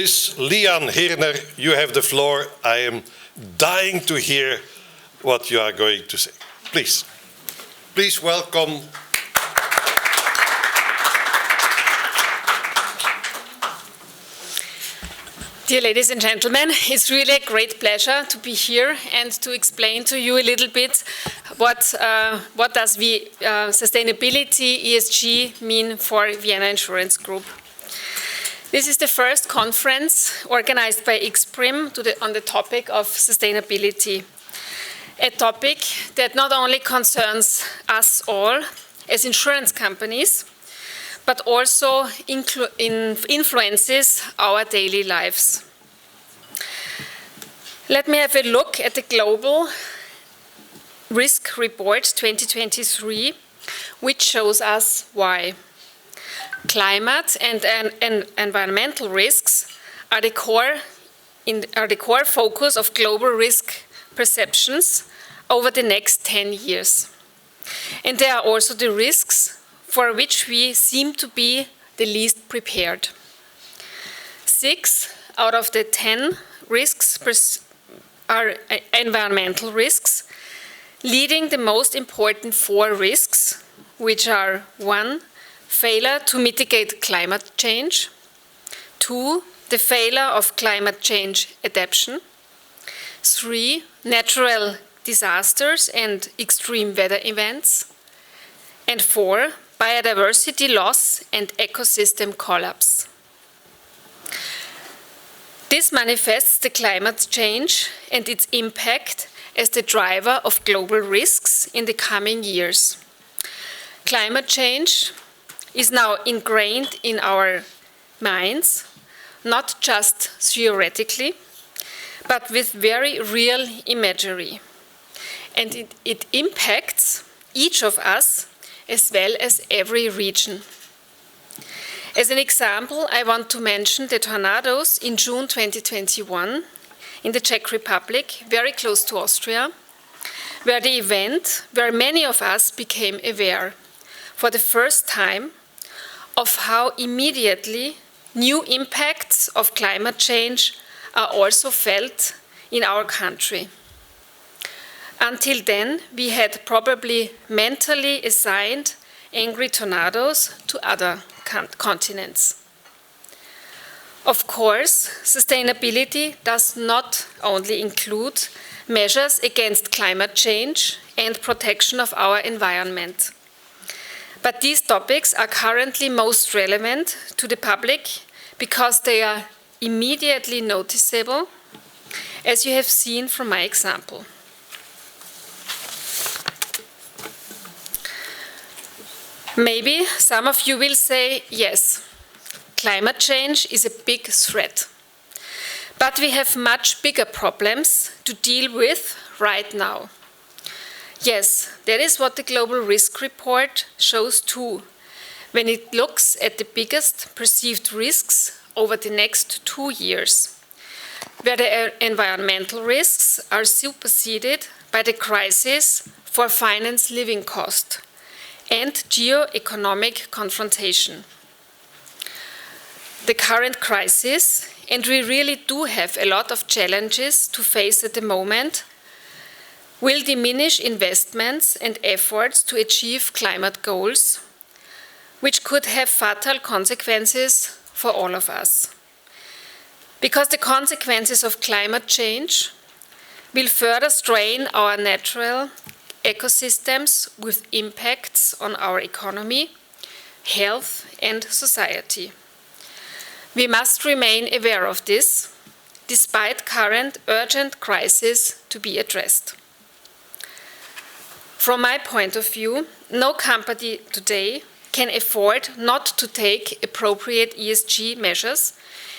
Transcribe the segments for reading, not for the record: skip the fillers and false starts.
Miss Liane HIRNER, you have the floor. I am dying to hear what you are going to say. Please. Please welcome. Dear ladies and gentlemen, it's really a great pleasure to be here and to explain to you a little bit what does sustainability, ESG mean for Vienna Insurance Group. This is the first conference organized by XPRIMM on the topic of sustainability, a topic that not only concerns us all as insurance companies, but also influences our daily lives. Let me have a look at the Global Risk Report 2023, which shows us why. Climate and environmental risks are the core focus of global risk perceptions over the next 10 years. And they are also the risks for which we seem to be the least prepared. 6 out of the 10 risks are environmental risks, leading the most important 4 risks, which are 1, failure to mitigate climate change, 2, the failure of climate change adaptation, 3, natural disasters and extreme weather events, and 4, biodiversity loss and ecosystem collapse. This manifests the climate change and its impact as the driver of global risks in the coming years. Climate change is now ingrained in our minds, not just theoretically, but with very real imagery. And it impacts each of us as well as every region. As an example, I want to mention the tornadoes in June 2021 in the Czech Republic, very close to Austria, where the event where many of us became aware for the first time of how immediately new impacts of climate change are also felt in our country. Until then, we had probably mentally assigned angry tornadoes to other continents. Of course, sustainability does not only include measures against climate change and protection of our environment. But these topics are currently most relevant to the public because they are immediately noticeable, as you have seen from my example. Maybe some of you will say, yes, climate change is a big threat. But we have much bigger problems to deal with right now. Yes, that is what the Global Risk Report shows too, when it looks at the biggest perceived risks over the next 2 years, where the environmental risks are superseded by the crisis for finance living cost and geo-economic confrontation. The current crisis, and we really do have a lot of challenges to face at the moment, will diminish investments and efforts to achieve climate goals, which could have fatal consequences for all of us. Because the consequences of climate change will further strain our natural ecosystems with impacts on our economy, health, and society. We must remain aware of this, despite current urgent crises to be addressed. From my point of view, no company today can afford not to take appropriate ESG measures,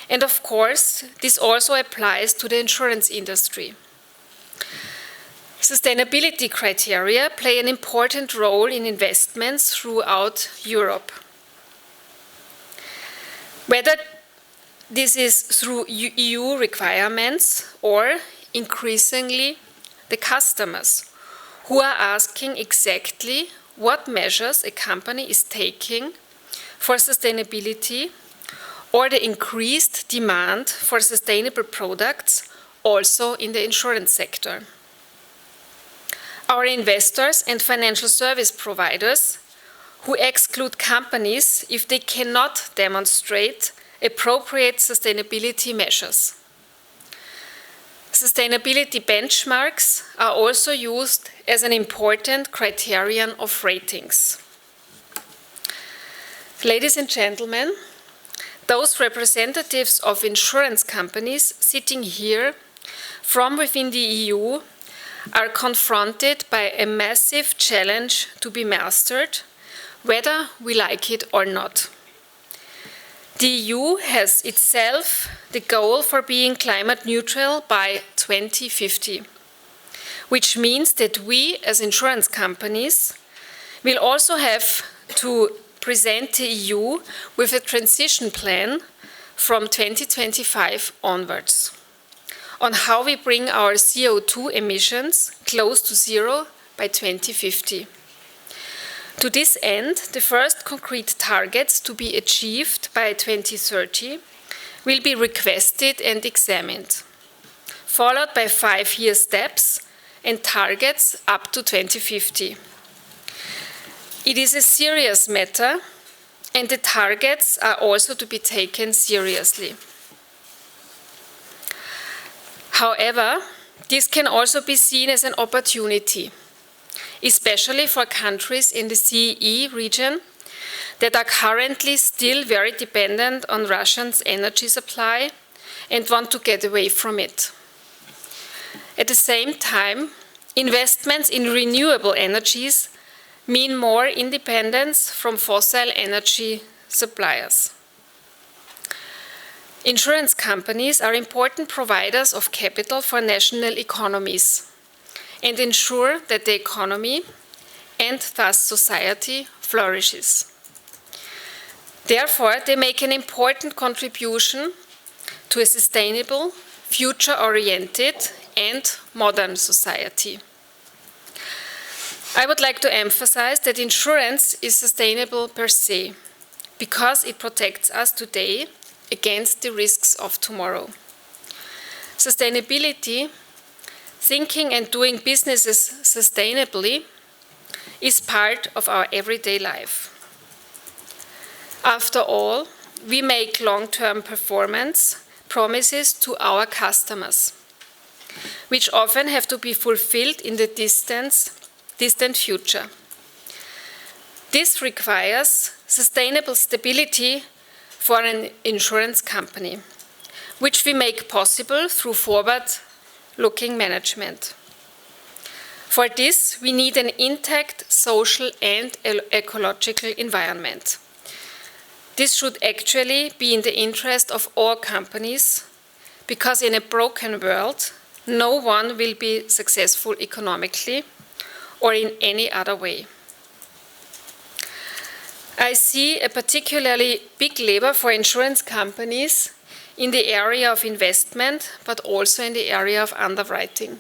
and of course, this also applies to the insurance industry. Sustainability criteria play an important role in investments throughout Europe. Whether this is through EU requirements or increasingly the customers who are asking exactly what measures a company is taking for sustainability or the increased demand for sustainable products also in the insurance sector. Our investors and financial service providers who exclude companies if they cannot demonstrate appropriate sustainability measures. Sustainability benchmarks are also used as an important criterion of ratings. Ladies and gentlemen, those representatives of insurance companies sitting here from within the EU are confronted by a massive challenge to be mastered, whether we like it or not. The EU has itself the goal for being climate neutral by 2050, which means that we as insurance companies will also have to present the EU with a transition plan from 2025 onwards on how we bring our CO2 emissions close to zero by 2050. To this end, the first concrete targets to be achieved by 2030 will be requested and examined, followed by 5-year steps and targets up to 2050. It is a serious matter, and the targets are also to be taken seriously. However, this can also be seen as an opportunity, especially for countries in the CEE region that are currently still very dependent on Russia's energy supply and want to get away from it. At the same time, investments in renewable energies mean more independence from fossil energy suppliers. Insurance companies are important providers of capital for national economies and ensure that the economy and thus society flourishes. Therefore, they make an important contribution to a sustainable, future-oriented and modern society. I would like to emphasize that insurance is sustainable per se, because it protects us today against the risks of tomorrow. Sustainability, thinking and doing businesses sustainably, is part of our everyday life. After all, we make long-term performance promises to our customers, which often have to be fulfilled in the distant future. This requires sustainable stability for an insurance company, which we make possible through forward-looking management. For this, we need an intact social and ecological environment. This should actually be in the interest of all companies, because in a broken world, no one will be successful economically or in any other way. I see a particularly big lever for insurance companies in the area of investment, but also in the area of underwriting.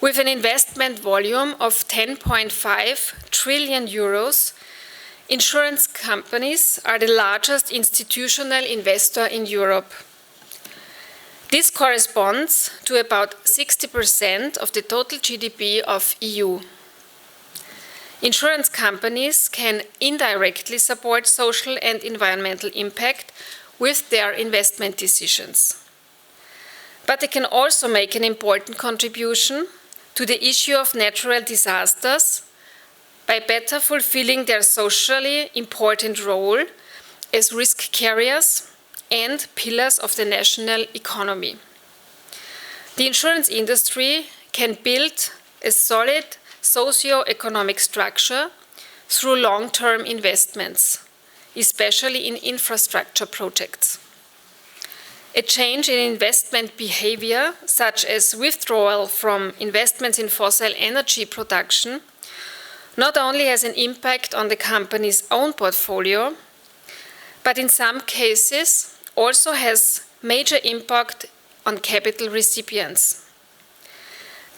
With an investment volume of 10.5 trillion euros, insurance companies are the largest institutional investor in Europe. This corresponds to about 60% of the total GDP of EU. Insurance companies can indirectly support social and environmental impact with their investment decisions. But they can also make an important contribution to the issue of natural disasters by better fulfilling their socially important role as risk carriers and pillars of the national economy. The insurance industry can build a solid socio-economic structure through long-term investments, especially in infrastructure projects. A change in investment behavior, such as withdrawal from investments in fossil energy production, not only has an impact on the company's own portfolio, but in some cases also has major impact on capital recipients.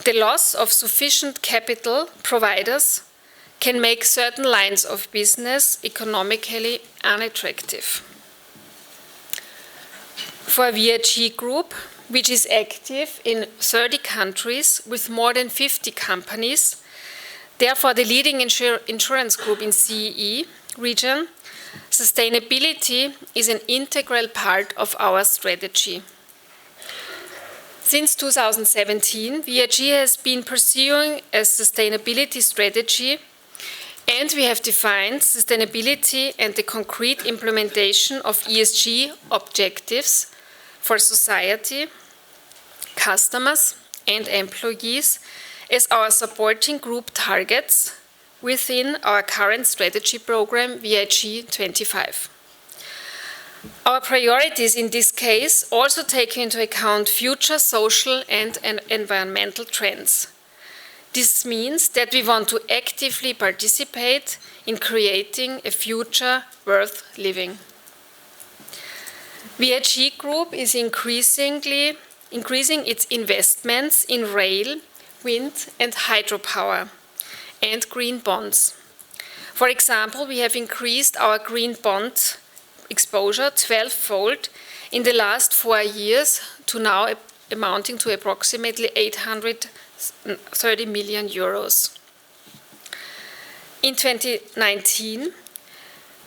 The loss of sufficient capital providers can make certain lines of business economically unattractive. for VIG Group, which is active in 30 countries with more than 50 companies, therefore the leading insurance group in CEE region, sustainability is an integral part of our strategy. Since 2017, VIG has been pursuing a sustainability strategy, and we have defined sustainability and the concrete implementation of ESG objectives for society, customers, and employees as our supporting group targets within our current strategy program, VIG 25. Our priorities in this case also take into account future social and environmental trends. This means that we want to actively participate in creating a future worth living. VIG Group is increasing its investments in rail, wind and hydropower and green bonds. For example, we have increased our green bond exposure 12-fold in the last 4 years to now amounting to approximately 830 million euros. In 2019,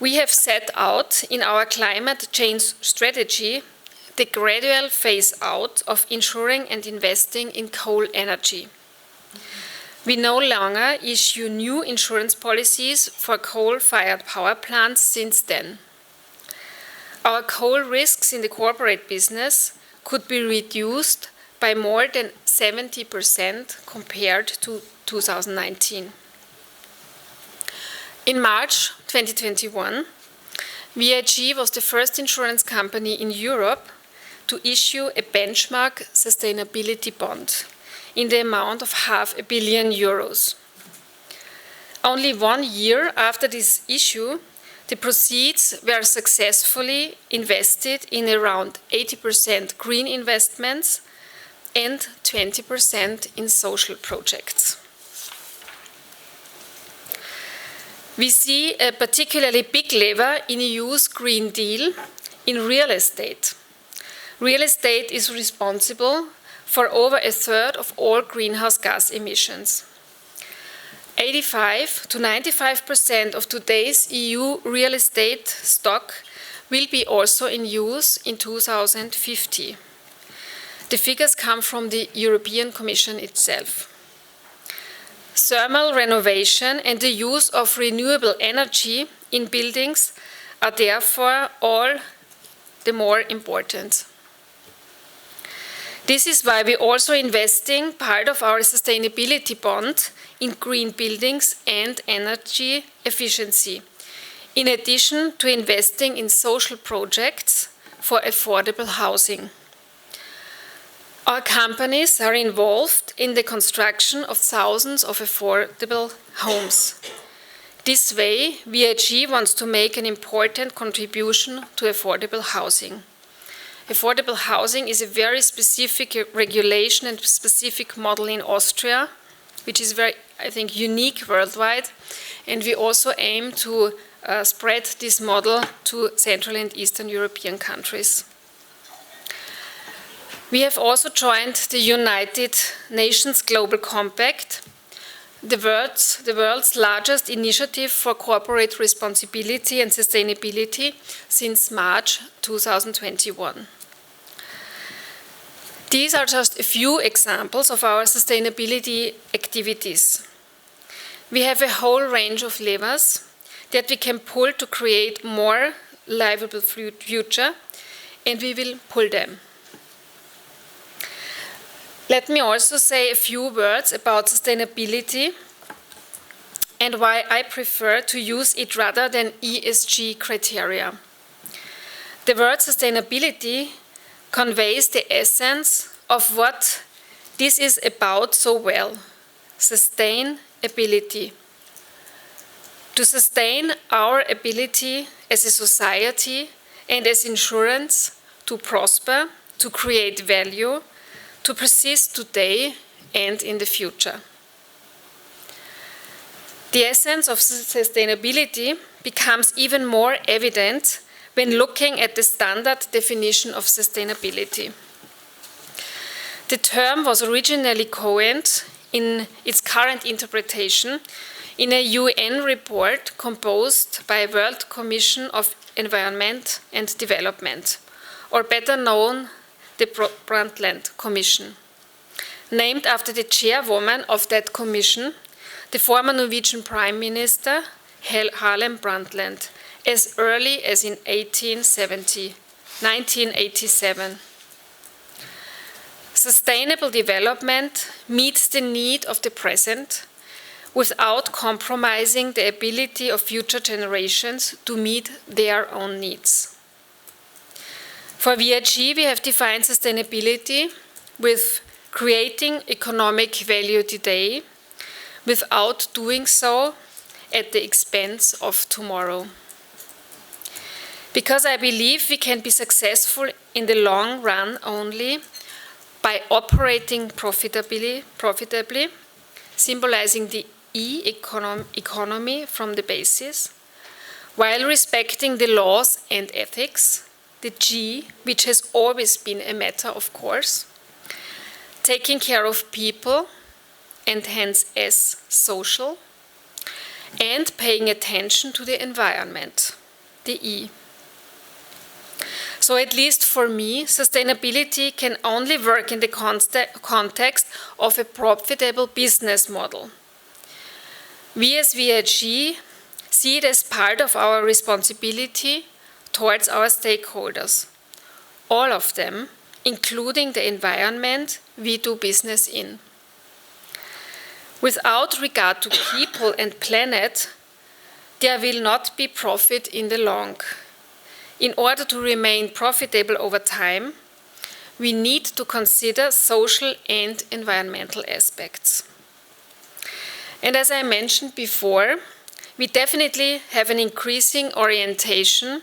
we have set out in our climate change strategy the gradual phase out of insuring and investing in coal energy. We no longer issue new insurance policies for coal-fired power plants since then. Our coal risks in the corporate business could be reduced by more than 70% compared to 2019. In March 2021, VIG was the first insurance company in Europe to issue a benchmark sustainability bond in the amount of €500 million. Only 1 year after this issue, the proceeds were successfully invested in around 80% green investments and 20% in social projects. We see a particularly big lever in EU's Green Deal in real estate. Real estate is responsible for over a third of all greenhouse gas emissions. 85 to 95% of today's EU real estate stock will be also in use in 2050. The figures come from the European Commission itself. Thermal renovation and the use of renewable energy in buildings are therefore all the more important. This is why we are also investing part of our sustainability bond in green buildings and energy efficiency, in addition to investing in social projects for affordable housing. Our companies are involved in the construction of thousands of affordable homes. This way, VIG wants to make an important contribution to affordable housing. Affordable housing is a very specific regulation and specific model in Austria, which is very, I think, unique worldwide. And we also aim to spread this model to Central and Eastern European countries. We have also joined the United Nations Global Compact, the world's largest initiative for corporate responsibility and sustainability since March 2021. These are just a few examples of our sustainability activities. We have a whole range of levers that we can pull to create more livable future, and we will pull them. Let me also say a few words about sustainability and why I prefer to use it rather than ESG criteria. The word sustainability conveys the essence of what this is about so well: sustainability. To sustain our ability as a society and as insurance to prosper, to create value, to persist today and in the future. The essence of sustainability becomes even more evident when looking at the standard definition of sustainability. The term was originally coined in its current interpretation in a UN report composed by World Commission of Environment and Development, or better known, the Brundtland Commission, named after the chairwoman of that commission, the former Norwegian Prime Minister Harlem Brundtland, as early as in 1987. Sustainable development meets the need of the present without compromising the ability of future generations to meet their own needs. For VIG, we have defined sustainability with creating economic value today without doing so at the expense of tomorrow. Because I believe we can be successful in the long run only by operating profitably, symbolizing the E economy from the basis, while respecting the laws and ethics, the G, which has always been a matter of course, taking care of people, and hence S, social, and paying attention to the environment, the E. So at least for me, sustainability can only work in the context of a profitable business model. We as VIG see it as part of our responsibility towards our stakeholders, all of them, including the environment we do business in. Without regard to people and planet, there will not be profit in the long. In order to remain profitable over time, we need to consider social and environmental aspects. And as I mentioned before, we definitely have an increasing orientation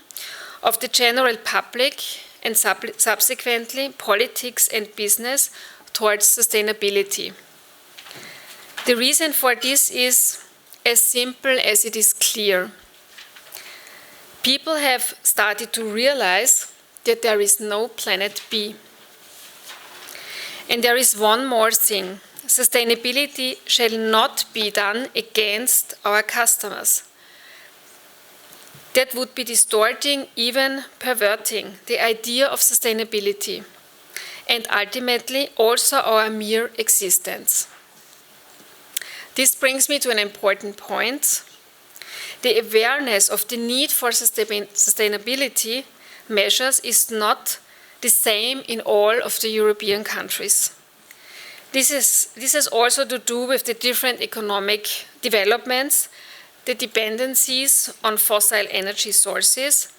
of the general public and subsequently politics and business towards sustainability. The reason for this is as simple as it is clear. People have started to realize that there is no planet B. And there is one more thing. Sustainability shall not be done against our customers. That would be distorting, even perverting, the idea of sustainability, and ultimately also our mere existence. This brings me to an important point. The awareness of the need for sustainability measures is not the same in all of the European countries. This has also to do with the different economic developments, the dependencies on fossil energy sources,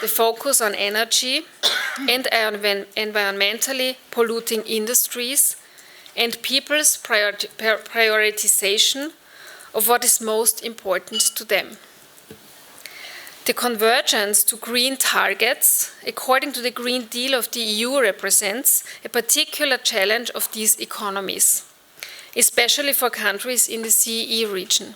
the focus on energy and environmentally polluting industries, and people's prioritization of what is most important to them. The convergence to green targets, according to the Green Deal of the EU, represents a particular challenge of these economies, especially for countries in the CEE region.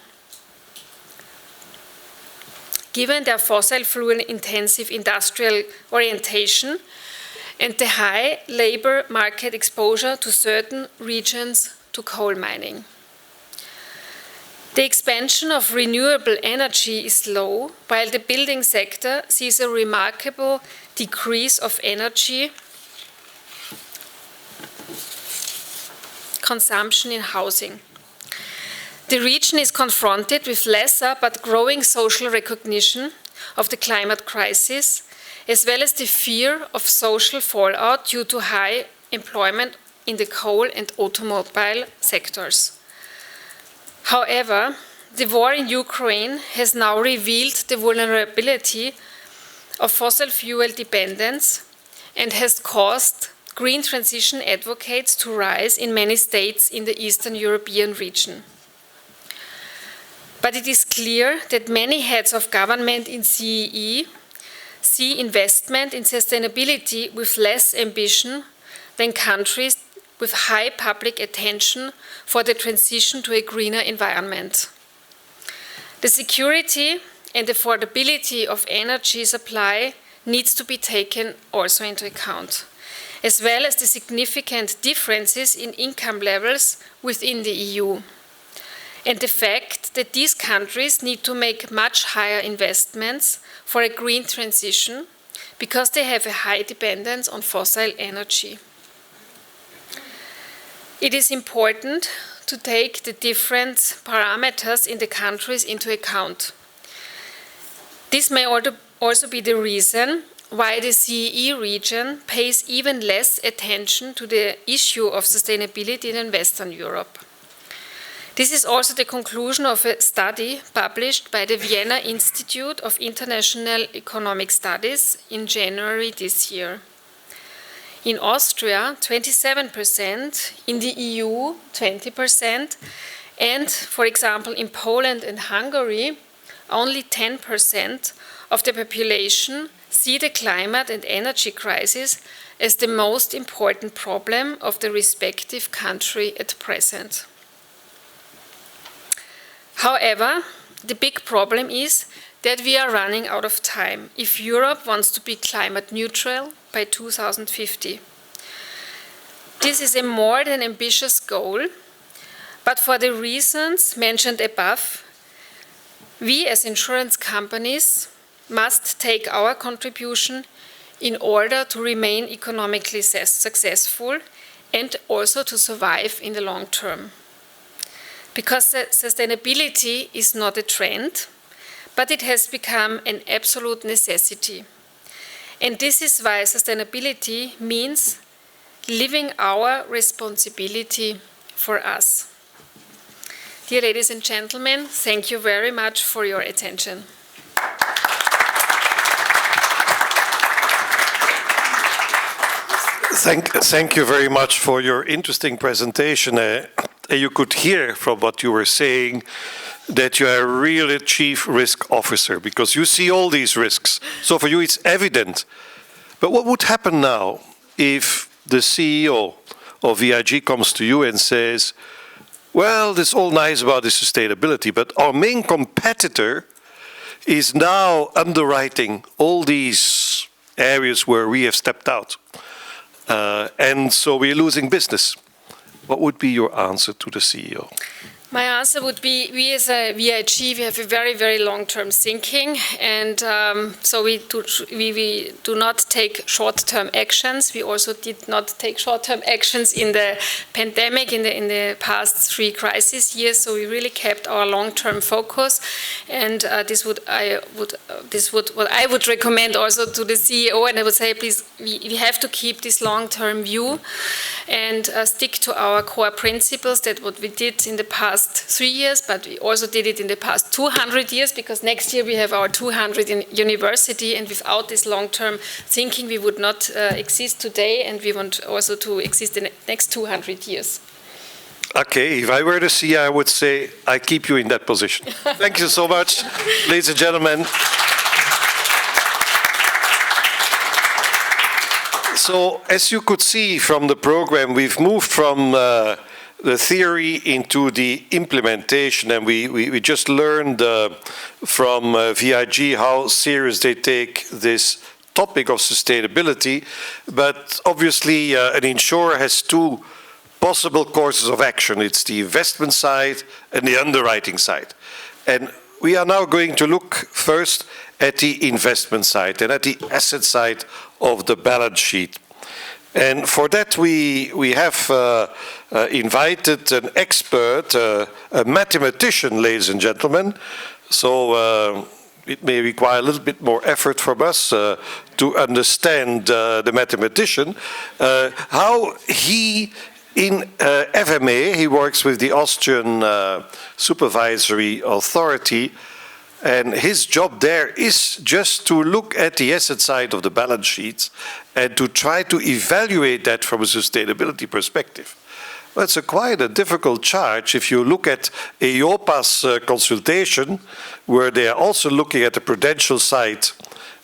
Given their fossil fuel-intensive industrial orientation and the high labor market exposure to certain regions to coal mining. The expansion of renewable energy is low, while the building sector sees a remarkable decrease of energy consumption in housing. The region is confronted with lesser but growing social recognition of the climate crisis, as well as the fear of social fallout due to high employment in the coal and automobile sectors. However, the war in Ukraine has now revealed the vulnerability of fossil fuel dependence and has caused green transition advocates to rise in many states in the Eastern European region. But it is clear that many heads of government in CEE see investment in sustainability with less ambition than countries with high public attention for the transition to a greener environment. The security and affordability of energy supply needs to be taken also into account, as well as the significant differences in income levels within the EU, and the fact that these countries need to make much higher investments for a green transition because they have a high dependence on fossil energy. It is important to take the different parameters in the countries into account. This may also be the reason why the CEE region pays even less attention to the issue of sustainability than Western Europe. This is also the conclusion of a study published by the Vienna Institute of International Economic Studies in January this year. In Austria, 27%, in the EU, 20%, and, for example, in Poland and Hungary, only 10% of the population see the climate and energy crisis as the most important problem of the respective country at present. However, the big problem is that we are running out of time if Europe wants to be climate neutral by 2050. This is a more than ambitious goal, but for the reasons mentioned above, we as insurance companies must take our contribution in order to remain economically successful and also to survive in the long term. Because sustainability is not a trend, but it has become an absolute necessity. And this is why sustainability means living our responsibility for us. Dear ladies and gentlemen, thank you very much for your attention. Thank you very much for your interesting presentation. You could hear from what you were saying that you are a real chief risk officer because you see all these risks. So for you it's evident. But what would happen now if the CEO of VIG comes to you and says, well, this is all nice about the sustainability, but our main competitor is now underwriting all these areas where we have stepped out. And so we're losing business. What would be your answer to the CEO? My answer would be, we as a VIG, we have a very, very long-term thinking, and so we do not take short-term actions. We also did not take short-term actions in the pandemic, in the past 3 crisis years. So we really kept our long-term focus, and what I would recommend also to the CEO, and I would say, please, we have to keep this long-term view and stick to our core principles. That what we did in the past 3 years, but we also did it in the past 200 years, because next year we have our 200th anniversary, and without this long-term thinking we would not exist today, and we want also to exist in the next 200 years. Okay, if I were the CEO, I would say, I keep you in that position. Thank you so much, ladies and gentlemen. So, as you could see from the program, we've moved from the theory into the implementation, and we just learned from VIG how serious they take this topic of sustainability. But obviously an insurer has 2 possible courses of action. It's the investment side and the underwriting side. And we are now going to look first at the investment side and at the asset side of the balance sheet. And for that we have invited an expert, a mathematician, ladies and gentlemen. So it may require a little bit more effort from us to understand the mathematician. How he, in FMA, he works with the Austrian Supervisory Authority, and his job there is just to look at the asset side of the balance sheets and to try to evaluate that from a sustainability perspective. Well, it's quite a difficult charge if you look at EIOPA's consultation, where they are also looking at the prudential side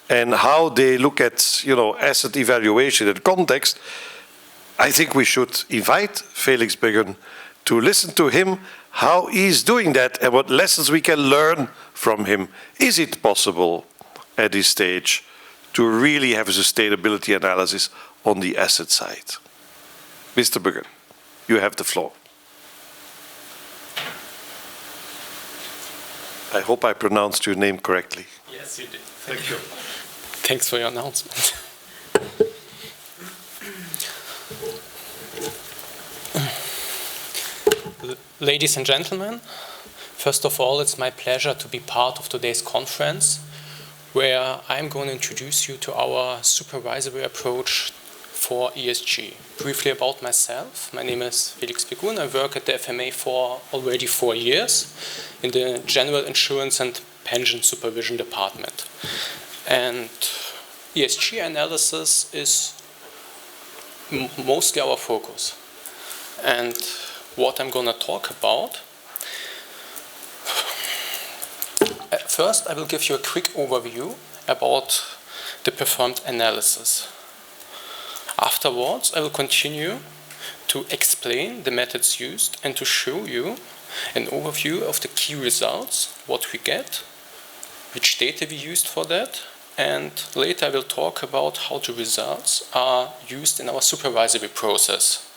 and how they look at, asset evaluation and context. I think we should invite Felix BEGUN to listen to him, how he's doing that and what lessons we can learn from him. Is it possible at this stage to really have a sustainability analysis on the asset side. Mr. Begün, you have the floor. I hope I pronounced your name correctly. Yes, you did. Thank you. Thanks for your announcement. Ladies and gentlemen, first of all, it's my pleasure to be part of today's conference, where I'm going to introduce you to our supervisory approach for ESG. Briefly about myself, my name is Felix BEGUN. I work at the FMA for already 4 years in the General Insurance and Pension Supervision Department. And ESG analysis is mostly our focus. And what I'm going to talk about. First, I will give you a quick overview about the performed analysis. Afterwards, I will continue to explain the methods used and to show you an overview of the key results, what we get, which data we used for that, and later I will talk about how the results are used in our supervisory process.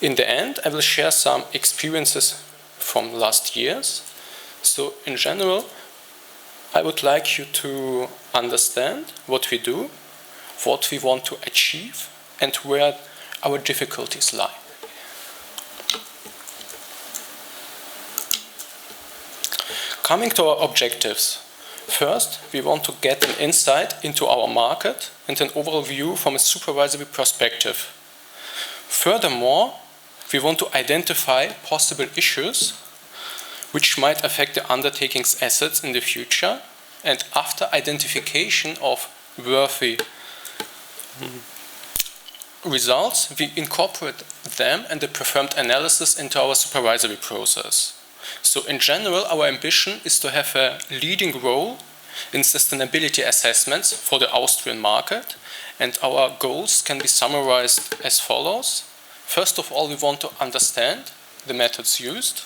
In the end, I will share some experiences from last years. So in general, I would like you to understand what we do, what we want to achieve, and where our difficulties lie. Coming to our objectives. First, we want to get an insight into our market and an overview from a supervisory perspective. Furthermore, we want to identify possible issues which might affect the undertaking's assets in the future, and after identification of worthy results, we incorporate them and the performed analysis into our supervisory process. So in general, our ambition is to have a leading role in sustainability assessments for the Austrian market, and our goals can be summarized as follows. First of all, we want to understand the methods used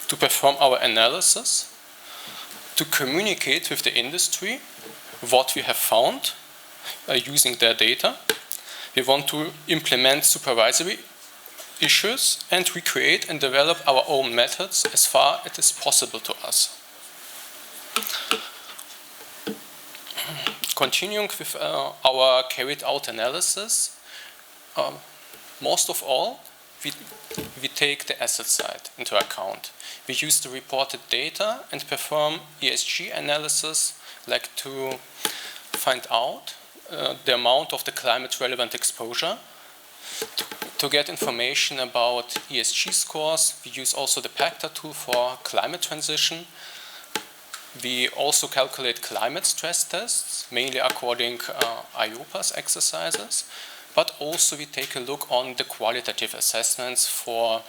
to perform our analysis, to communicate with the industry what we have found using their data. We want to implement supervisory issues, and we create and develop our own methods as far as it is possible to us. Continuing with our carried out analysis, most of all, we take the asset side into account. We use the reported data and perform ESG analysis, like to find out the amount of the climate relevant exposure. To get information about ESG scores, we use also the PACTA tool for climate transition. We also calculate climate stress tests, mainly according IOPA's exercises, but also we take a look on the qualitative assessments for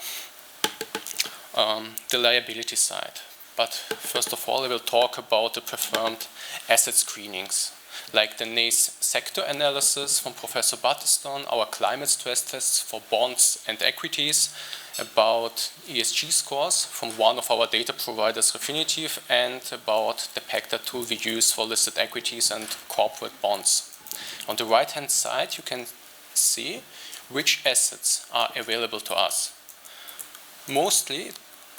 the liability side. But first of all, I will talk about the performed asset screenings, like the NACE sector analysis from Professor Battiston, our climate stress tests for bonds and equities, about ESG scores from one of our data providers, Refinitiv, and about the PACTA tool we use for listed equities and corporate bonds. On the right-hand side, you can see which assets are available to us. Mostly,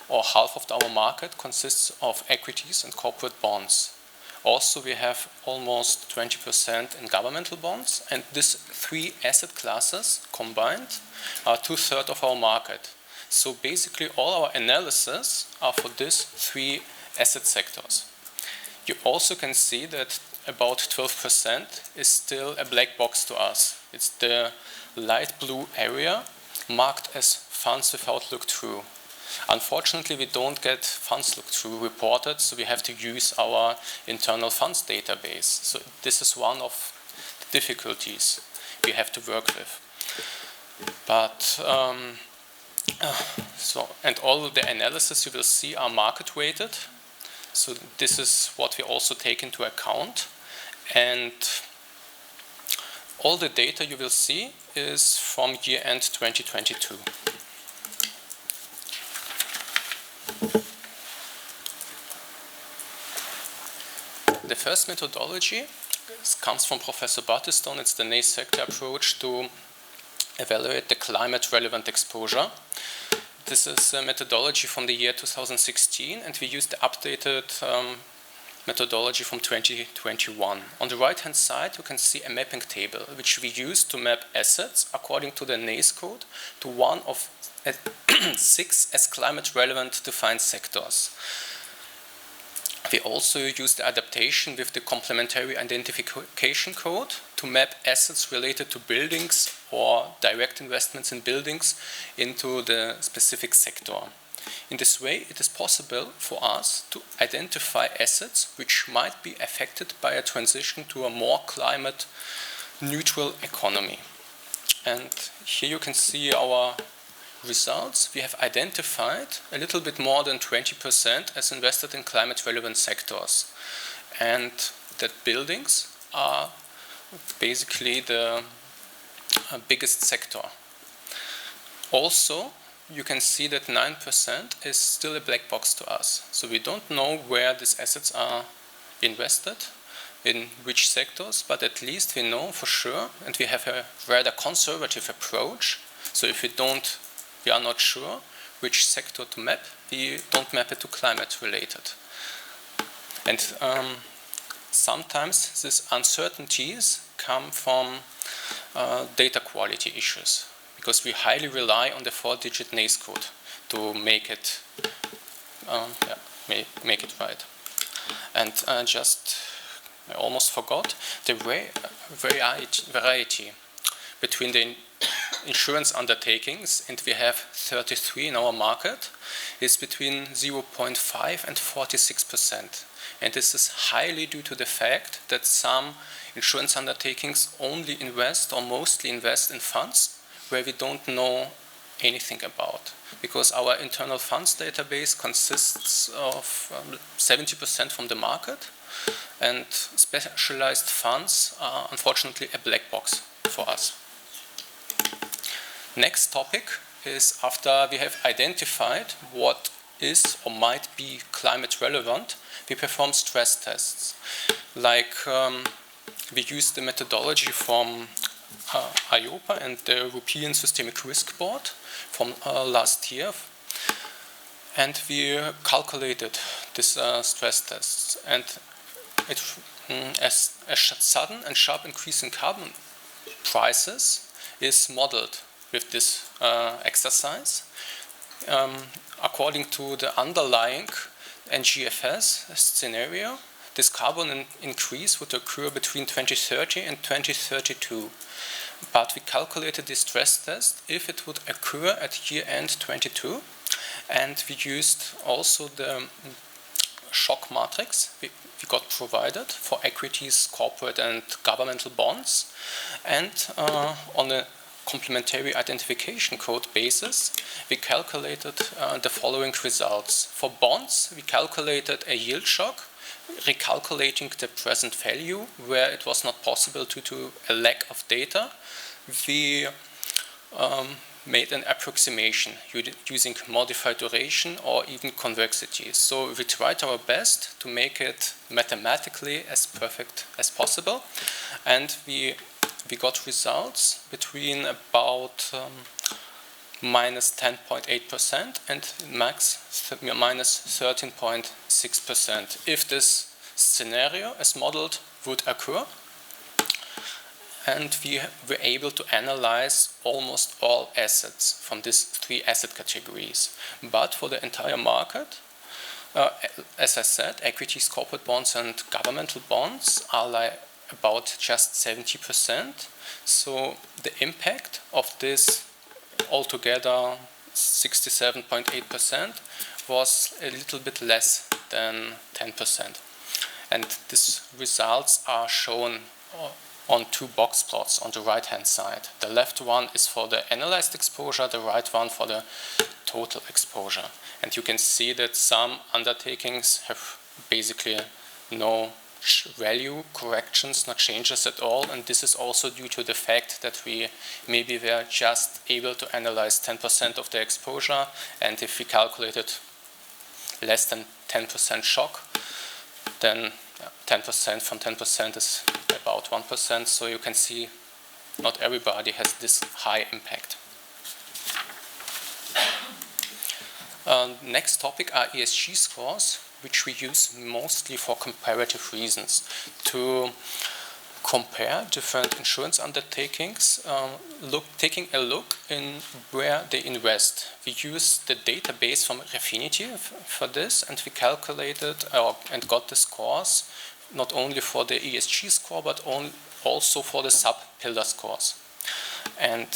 or half of our market consists of equities and corporate bonds. Also, we have almost 20% in governmental bonds, and these 3 asset classes combined are 2/3 of our market. So basically, all our analysis are for these 3 asset sectors. You also can see that about 12% is still a black box to us. It's the light blue area marked as funds without look-through. Unfortunately, we don't get funds look-through reported, so we have to use our internal funds database. So this is one of the difficulties we have to work with. But and all of the analysis you will see are market weighted. So this is what we also take into account. And all the data you will see is from year-end 2022. The first methodology is comes from Professor Battistone. It's the NACE sector approach to evaluate the climate relevant exposure. This is a methodology from the year 2016, and we used the updated methodology from 2021. On the right hand side you can see a mapping table which we use to map assets according to the NACE code to one of 6 as climate relevant defined sectors. We also use the adaptation with the complementary identification code to map assets related to buildings or direct investments in buildings into the specific sector. In this way, it is possible for us to identify assets which might be affected by a transition to a more climate neutral economy. And here you can see our results. We have identified a little bit more than 20% as invested in climate relevant sectors, and that buildings are basically the biggest sector. Also, you can see that 9% is still a black box to us. So we don't know where these assets are invested, in which sectors, but at least we know for sure, and we have a rather conservative approach. So if we are not sure which sector to map, we don't map it to climate related. And sometimes these uncertainties come from data quality issues, because we highly rely on the 4-digit NACE code to make it right. And I almost forgot, the variety between the insurance undertakings, and we have 33 in our market, is between 0.5 and 46%. And this is highly due to the fact that some insurance undertakings only invest or mostly invest in funds where we don't know anything about. Because our internal funds database consists of 70% from the market, and specialized funds are unfortunately a black box for us. Next topic is, after we have identified what is or might be climate relevant, we perform stress tests. Like we use the methodology from IOPA and the European Systemic Risk Board from last year, and we calculated these stress tests. And as a sudden and sharp increase in carbon prices is modeled with this exercise. According to the underlying NGFS scenario, this carbon increase would occur between 2030 and 2032. But we calculated this stress test if it would occur at year end 22, and we used also the shock matrix we got provided for equities, corporate and governmental bonds, and on a complementary identification code basis, we calculated the following results. For bonds, we calculated a yield shock, recalculating the present value where it was not possible due to a lack of data. We made an approximation using modified duration or even convexity. So we tried our best to make it mathematically as perfect as possible, and we got results between about minus 10.8% and max minus 13.6% if this scenario as modeled would occur. And we were able to analyze almost all assets from these 3 asset categories. But for the entire market, as I said, equities, corporate bonds and governmental bonds are like about just 70%. So the impact of this altogether 67.8% was a little bit less than 10%. And these results are shown on 2 box plots on the right hand side. The left one is for the analyzed exposure, the right one for the total exposure. And you can see that some undertakings have basically no value corrections, no changes at all, and this is also due to the fact that we maybe were just able to analyze 10% of the exposure, and if we calculated less than 10% shock, then 10% from 10% is about 1%, so you can see not everybody has this high impact. Next topic are ESG scores, which we use mostly for comparative reasons, to compare different insurance undertakings, taking a look in where they invest. We use the database from Refinitiv for this, and we calculated and got the scores not only for the ESG score but also for the sub-pillar scores. And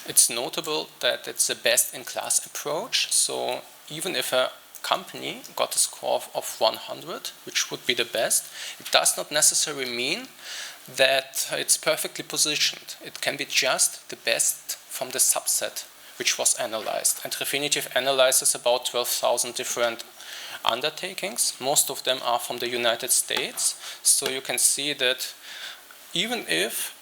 it's notable that it's a best-in-class approach. So even if a company got a score of 100, which would be the best, it does not necessarily mean that it's perfectly positioned. It can be just the best from the subset which was analyzed. And Refinitiv analyzes about 12,000 different undertakings. Most of them are from the United States. So you can see that even if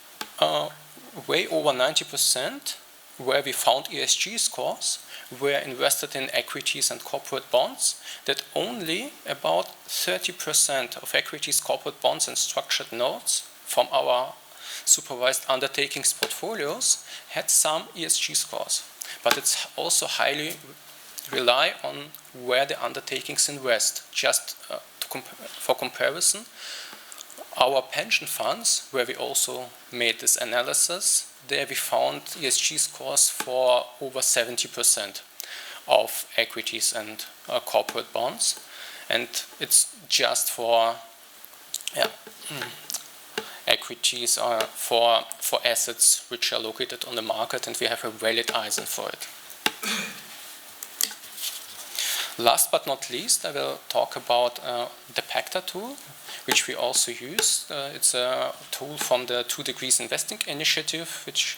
way over 90% where we found ESG scores were invested in equities and corporate bonds, that only about 30% of equities, corporate bonds, and structured notes from our supervised undertakings portfolios had some ESG scores. But it's also highly rely on where the undertakings invest. Just for comparison, our pension funds, where we also made this analysis, there we found ESG scores for over 70% of equities and corporate bonds. And it's just for equities for assets which are located on the market, and we have a valid ISIN for it. Last but not least, I will talk about the PACTA tool, which we also use. It's a tool from the 2 Degrees Investing Initiative, which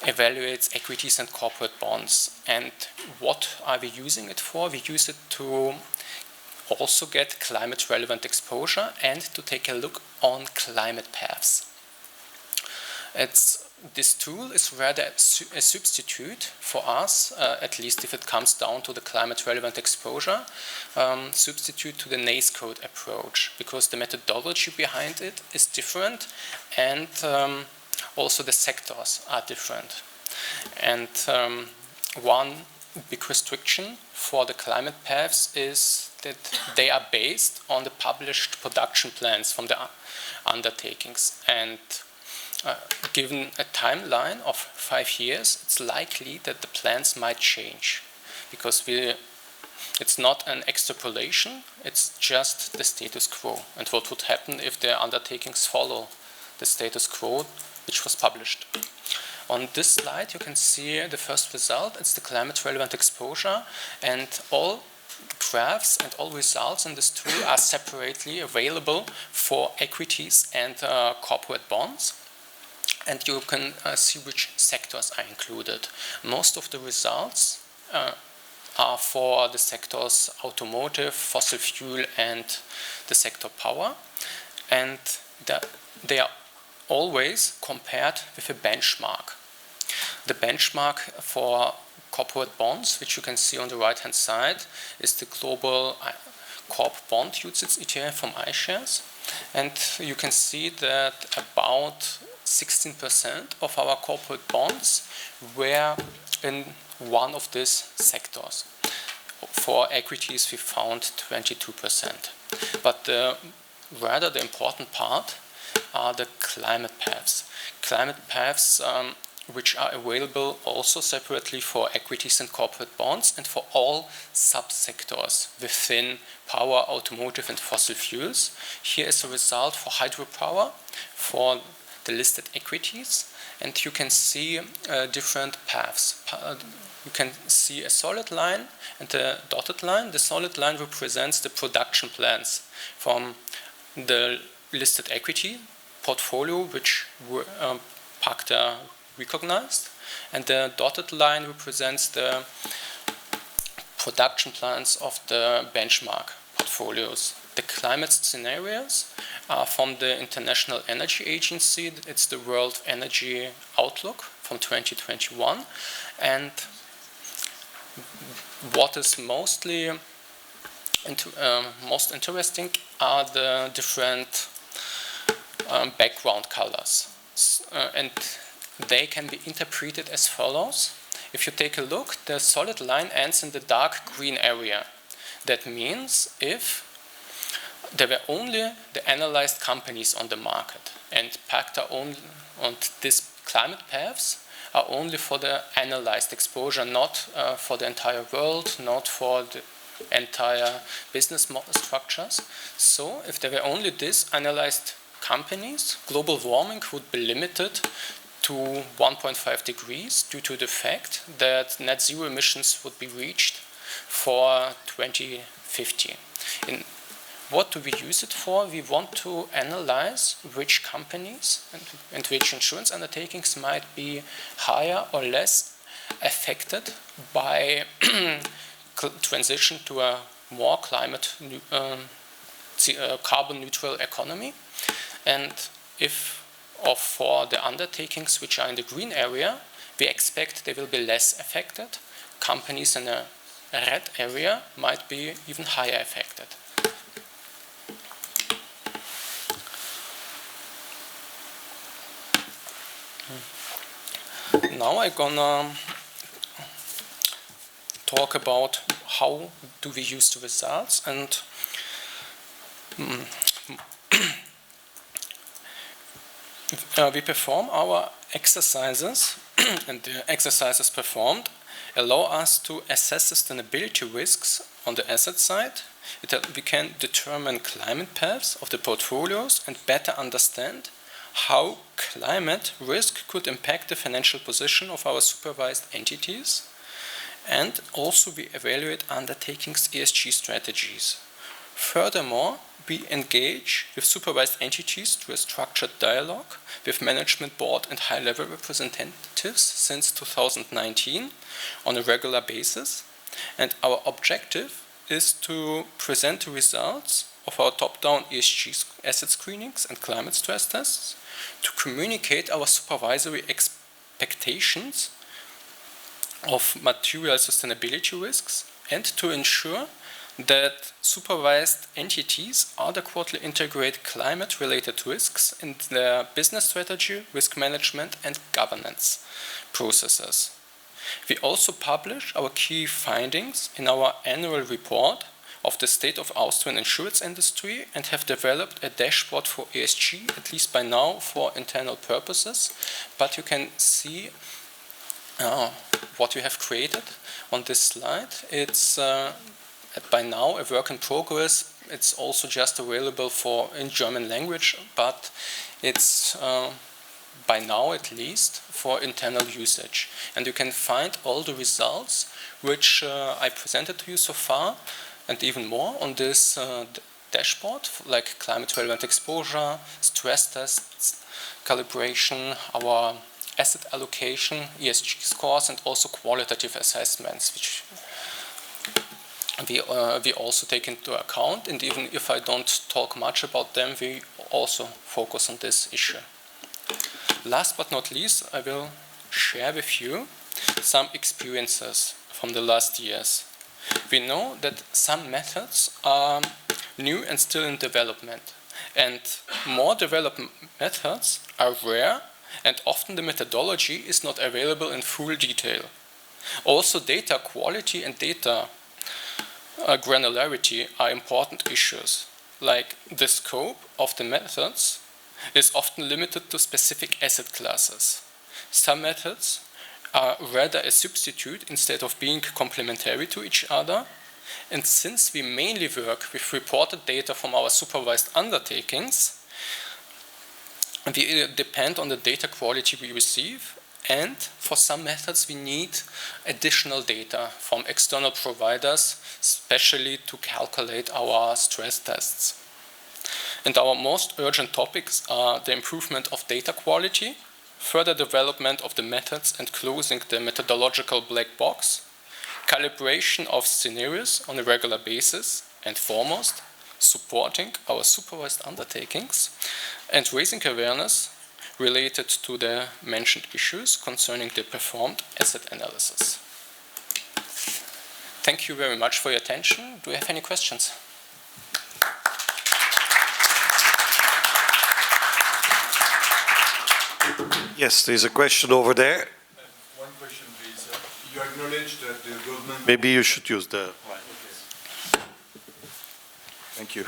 evaluates equities and corporate bonds. And what are we using it for? We use it to also get climate relevant exposure and to take a look on climate paths. This tool is rather a substitute for us, at least if it comes down to the climate relevant exposure, substitute to the NACE code approach, because the methodology behind it is different, and also the sectors are different. And one big restriction for the climate paths is that they are based on the published production plans from the undertakings. And given a timeline of 5 years, it's likely that the plans might change, because it's not an extrapolation, it's just the status quo. And what would happen if the undertakings follow the status quo which was published. On this slide you can see the first result. It's the climate relevant exposure, and all graphs and all results in this tool are separately available for equities and corporate bonds. And you can see which sectors are included. Most of the results are for the sectors automotive, fossil fuel, and the sector power. And they are always compared with a benchmark. The benchmark for corporate bonds, which you can see on the right-hand side, is the global corp bond UCITS ETF from iShares. And you can see that about 16% of our corporate bonds were in one of these sectors. For equities, we found 22%. But rather the important part are the climate paths. Climate paths which are available also separately for equities and corporate bonds, and for all subsectors within power, automotive, and fossil fuels. Here is a result for hydropower, for the listed equities, and you can see different paths. You can see a solid line and a dotted line. The solid line represents the production plans from the listed equity portfolio, which PACTA recognized, and the dotted line represents the production plans of the benchmark portfolios. The climate scenarios are from the International Energy Agency. It's the World Energy Outlook from 2021. And what is mostly most interesting are the different background colors. And they can be interpreted as follows. If you take a look, the solid line ends in the dark green area. That means if there were only the analyzed companies on the market, and these climate paths are only for the analyzed exposure, not for the entire world, not for the entire business model structures. So if there were only these analyzed companies, global warming would be limited to 1.5 degrees due to the fact that net zero emissions would be reached for 2050. What do we use it for? We want to analyze which companies and which insurance undertakings might be higher or less affected by transition to a more carbon neutral economy. And for the undertakings which are in the green area, we expect they will be less affected. Companies in a red area might be even higher affected. Now I'm gonna talk about how do we use the results, and we perform our exercises, and the exercises performed allow us to assess sustainability risks on the asset side. We can determine climate paths of the portfolios and better understand how climate risk could impact the financial position of our supervised entities. And also we evaluate undertakings ESG strategies. Furthermore, we engage with supervised entities through a structured dialogue with management board and high-level representatives since 2019 on a regular basis. And our objective is to present the results of our top-down ESG asset screenings and climate stress tests, to communicate our supervisory expectations of material sustainability risks, and to ensure that supervised entities adequately integrate climate-related risks in their business strategy, risk management, and governance processes. We also publish our key findings in our annual report of the state of Austrian insurance industry and have developed a dashboard for ESG, at least by now, for internal purposes. But you can see what we have created on this slide. It's by now a work in progress. It's also just available in German language, but it's by now at least for internal usage. And you can find all the results which I presented to you so far, and even more on this dashboard, like climate relevant exposure, stress tests, calibration, our asset allocation, ESG scores, and also qualitative assessments, which we also take into account. And even if I don't talk much about them, we also focus on this issue. Last but not least, I will share with you some experiences from the last years. We know that some methods are new and still in development, and more developed methods are rare, and often the methodology is not available in full detail. Also, data quality and data granularity are important issues, like the scope of the methods is often limited to specific asset classes. Some methods are rather a substitute instead of being complementary to each other. And since we mainly work with reported data from our supervised undertakings, we depend on the data quality we receive, and for some methods we need additional data from external providers, especially to calculate our stress tests. And our most urgent topics are the improvement of data quality, further development of the methods and closing the methodological black box, calibration of scenarios on a regular basis, and foremost, supporting our supervised undertakings and raising awareness related to the mentioned issues concerning the performed asset analysis. thank you very much for your attention. Do you have any questions? Yes, there's a question over there. One question, please. You acknowledge that the government... Maybe you should use the... Thank you.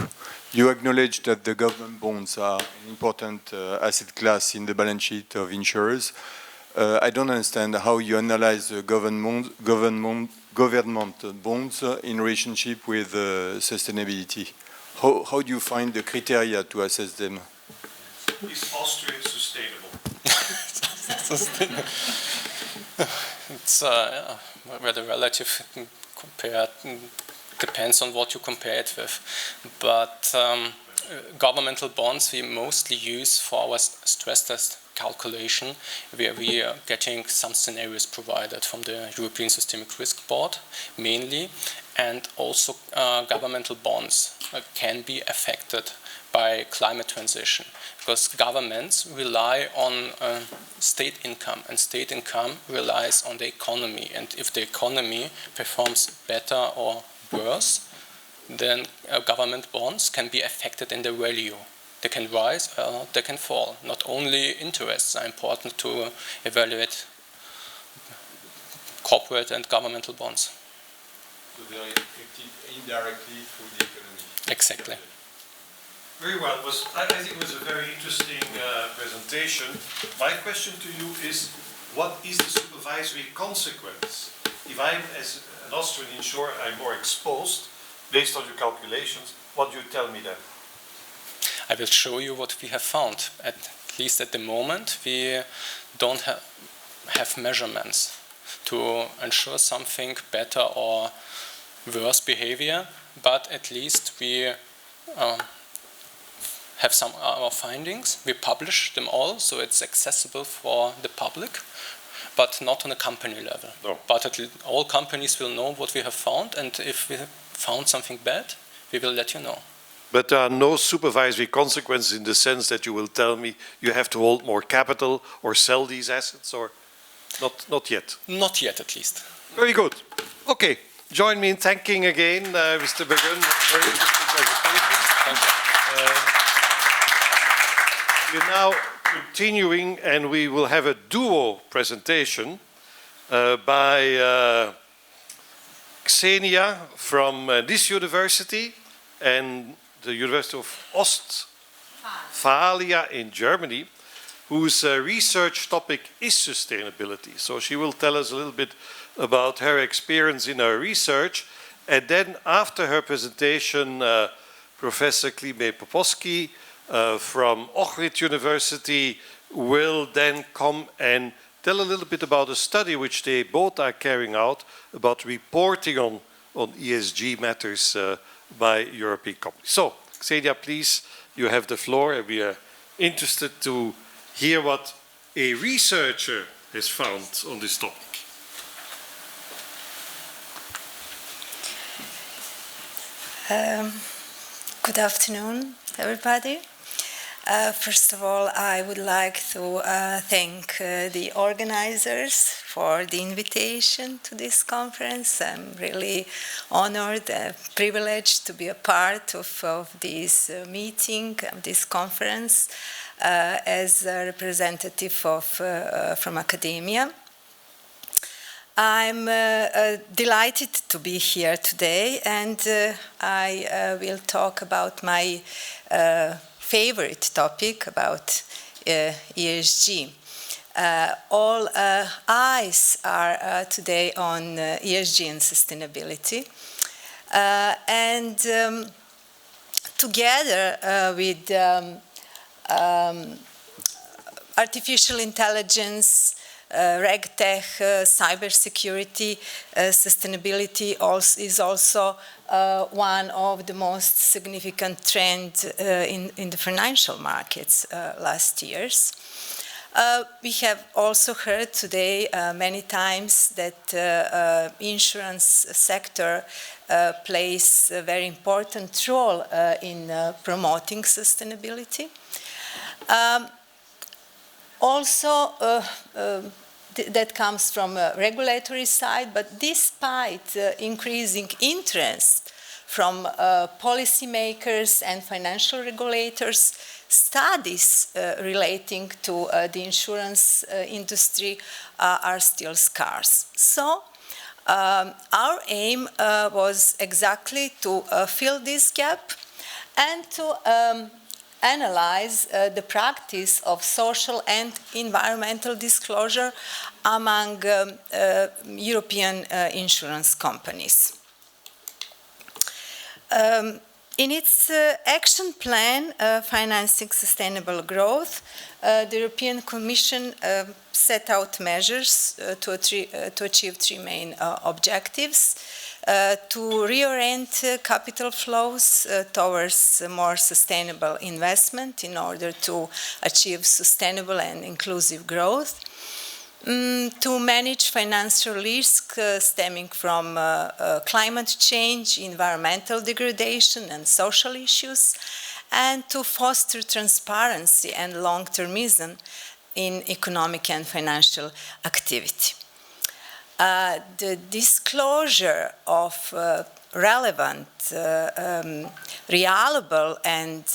You acknowledge that the government bonds are an important asset class in the balance sheet of insurers. I don't understand how you analyze the government bonds in relationship with sustainability. How do you find the criteria to assess them? Is Austria sustainable? It's rather relative compared, depends on what you compare it with. But governmental bonds we mostly use for our stress test calculation, where we are getting some scenarios provided from the European Systemic Risk Board mainly, and also governmental bonds can be affected by climate transition, because governments rely on state income, and state income relies on the economy, and if the economy performs better or worse, then government bonds can be affected in their value. They can rise or they can fall. Not only interests are important to evaluate corporate and governmental bonds. So they are affected indirectly through the economy. Exactly. Very well. I think it was a very interesting presentation. My question to you is, what is the supervisory consequence? If I'm, as an Austrian insurer, I'm more exposed, based on your calculations, what do you tell me then? I will show you what we have found. At least at the moment, we don't have measurements to ensure something better or worse behavior, but at least we have some our findings. We publish them all, so it's accessible for the public, but not on a company level. No. But at least all companies will know what we have found, and if we have found something bad, we will let you know. But there are no supervisory consequences in the sense that you will tell me you have to hold more capital or sell these assets, or not yet? Not yet, at least. Very good. Okay. Join me in thanking again Mr. Begun. Very interesting presentation. Thank you. We're now continuing, and we will have a duo presentation by Ksenija from this university and the University of Ostfalia in Germany, whose research topic is sustainability. So she will tell us a little bit about her experience in her research, and then after her presentation, Professor Klime POPOSKI from Ohridski University will then come and tell a little bit about a study which they both are carrying out about reporting on ESG matters by European companies. So, Ksenija, please, you have the floor, and we are interested to hear what a researcher has found on this topic. Good afternoon, everybody. First of all, I would like to thank the organizers for the invitation to this conference. I'm really honored and privileged to be a part of this meeting, of this conference, as a representative from academia. I'm delighted to be here today, and I will talk about my favorite topic about ESG. All eyes are today on ESG and sustainability, and together with artificial intelligence, RegTech, cybersecurity, sustainability is also one of the most significant trends in the financial markets last years. We have also heard today many times that insurance sector plays a very important role in promoting sustainability. Also, that comes from a regulatory side, but despite increasing interest from policymakers and financial regulators, studies relating to the insurance industry are still scarce. So our aim was exactly to fill this gap and to analyze the practice of social and environmental disclosure among European insurance companies. In its action plan, Financing Sustainable Growth, the European Commission set out measures to achieve three main objectives. To reorient capital flows towards more sustainable investment in order to achieve sustainable and inclusive growth, to manage financial risk stemming from climate change, environmental degradation, and social issues, and to foster transparency and long-termism in economic and financial activity. The disclosure of relevant, reliable, and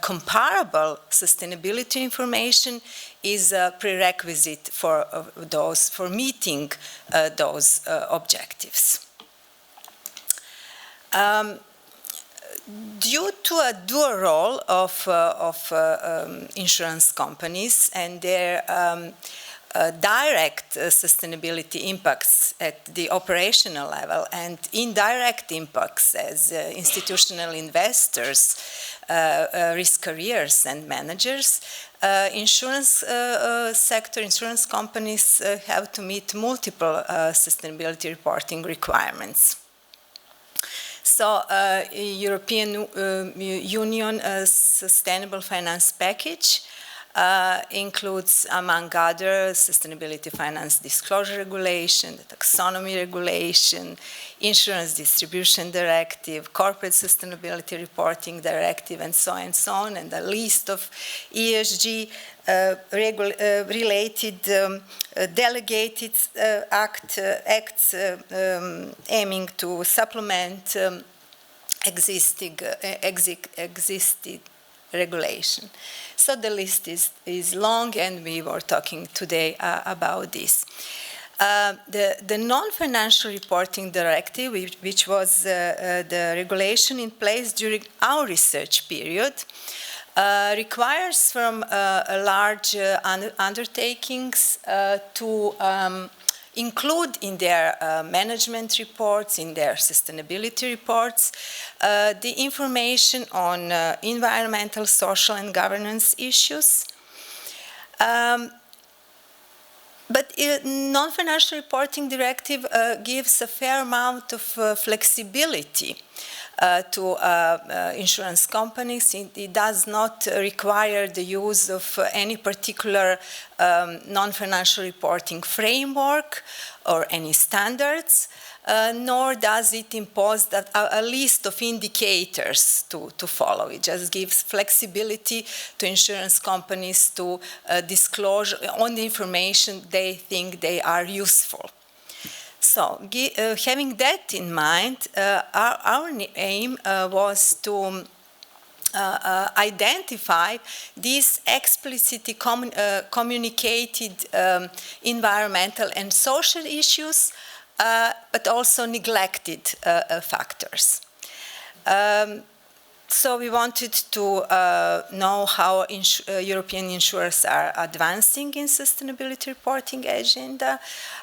comparable sustainability information is a prerequisite for meeting those objectives. Due to a dual role of insurance companies and their direct sustainability impacts at the operational level and indirect impacts as institutional investors, risk carriers and managers, insurance companies have to meet multiple sustainability reporting requirements. So, European Union Sustainable Finance Package includes, among other, Sustainability Finance Disclosure Regulation, the Taxonomy Regulation, Insurance Distribution Directive, Corporate Sustainability Reporting Directive, and so on, and a list of ESG related delegated acts aiming to supplement existing regulation. So the list is long, and we were talking today about this. The non-financial reporting directive, which was the regulation in place during our research period, requires from large undertakings to include in their management reports, in their sustainability reports, the information on environmental, social, and governance issues. But non-financial reporting directive gives a fair amount of flexibility to insurance companies. It does not require the use of any particular non-financial reporting framework or any standards, nor does it impose a list of indicators to follow. It just gives flexibility to insurance companies to disclose on the information they think they are useful. So, having that in mind, our aim was to identify these explicitly communicated environmental and social issues, but also neglected factors. So we wanted to know how European insurers are advancing in sustainability reporting agenda.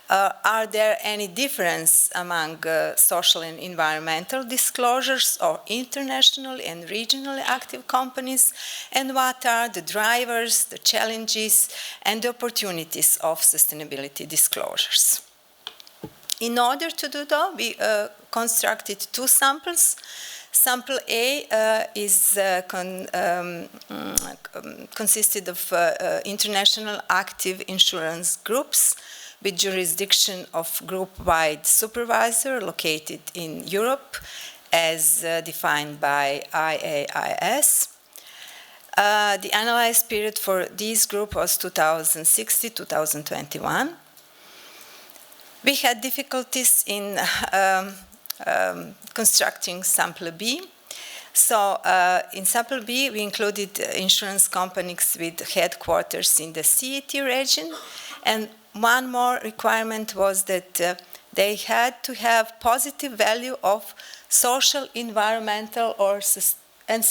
Are there any difference among social and environmental disclosures or international and regionally active companies? And what are the drivers, the challenges, and the opportunities of sustainability disclosures? In order to do that, we constructed two samples. Sample A consisted of international active insurance groups with jurisdiction of group-wide supervisor located in Europe as defined by IAIS. The analyzed period for this group was 2060-2021. We had difficulties in constructing sample B. So in sample B, we included insurance companies with headquarters in the CET region. And one more requirement was that they had to have positive value of social, environmental, and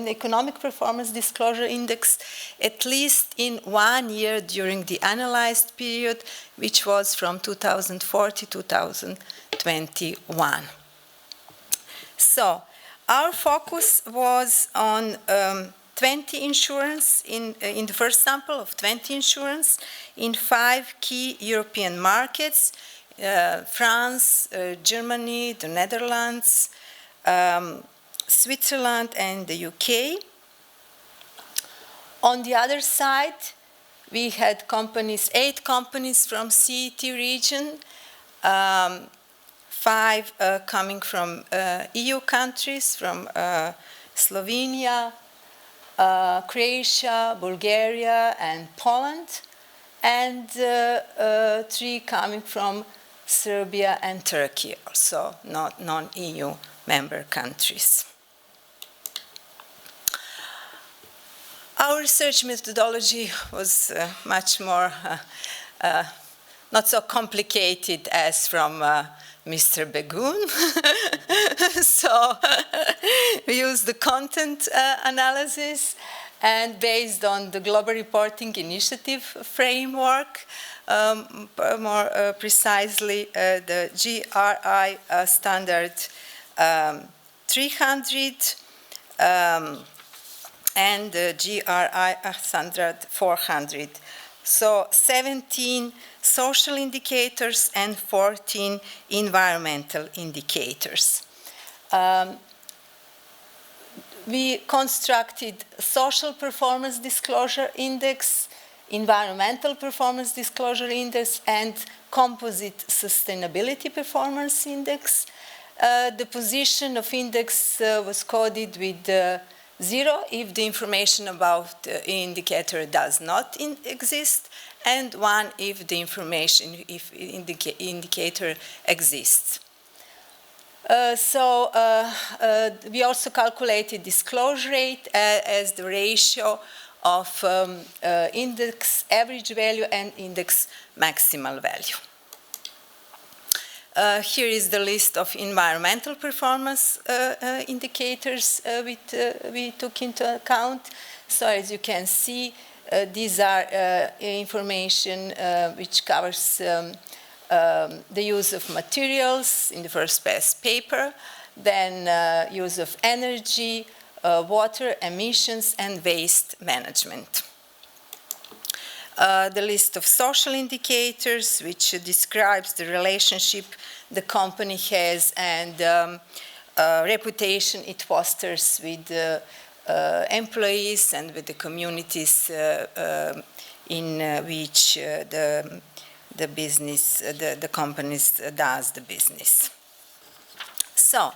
economic performance disclosure index at least in 1 year during the analyzed period, which was from 2004 to 2021. So our focus was on 20 insurance, in the first sample of 20 insurance in 5 key European markets, France, Germany, the Netherlands, Switzerland, and the UK. On the other side, we had companies, 8 companies from CET region, 5 coming from EU countries, from Slovenia, Croatia, Bulgaria, and Poland, and 3 coming from Serbia and Turkey, also not non-EU member countries. Our research methodology was much more not so complicated as from Mr. BEGUN. So we used the content analysis, and based on the Global Reporting Initiative framework, more precisely the GRI standard 300 and the GRI standard 400. So 17 social indicators and 14 environmental indicators. We constructed social performance disclosure index, environmental performance disclosure index, and composite sustainability performance index. The position of index was coded with 0 if the information about the indicator does not exist, and 1 if the information, if indicator exists. We also calculated disclosure rate as the ratio of index average value and index maximal value. Here is the list of environmental performance indicators we took into account. So as you can see, these are information which covers the use of materials in the first best paper, then use of energy, water emissions, and waste management. The list of social indicators, which describes the relationship the company has and reputation it fosters with employees and with the communities in which the business, the companies does the business. So,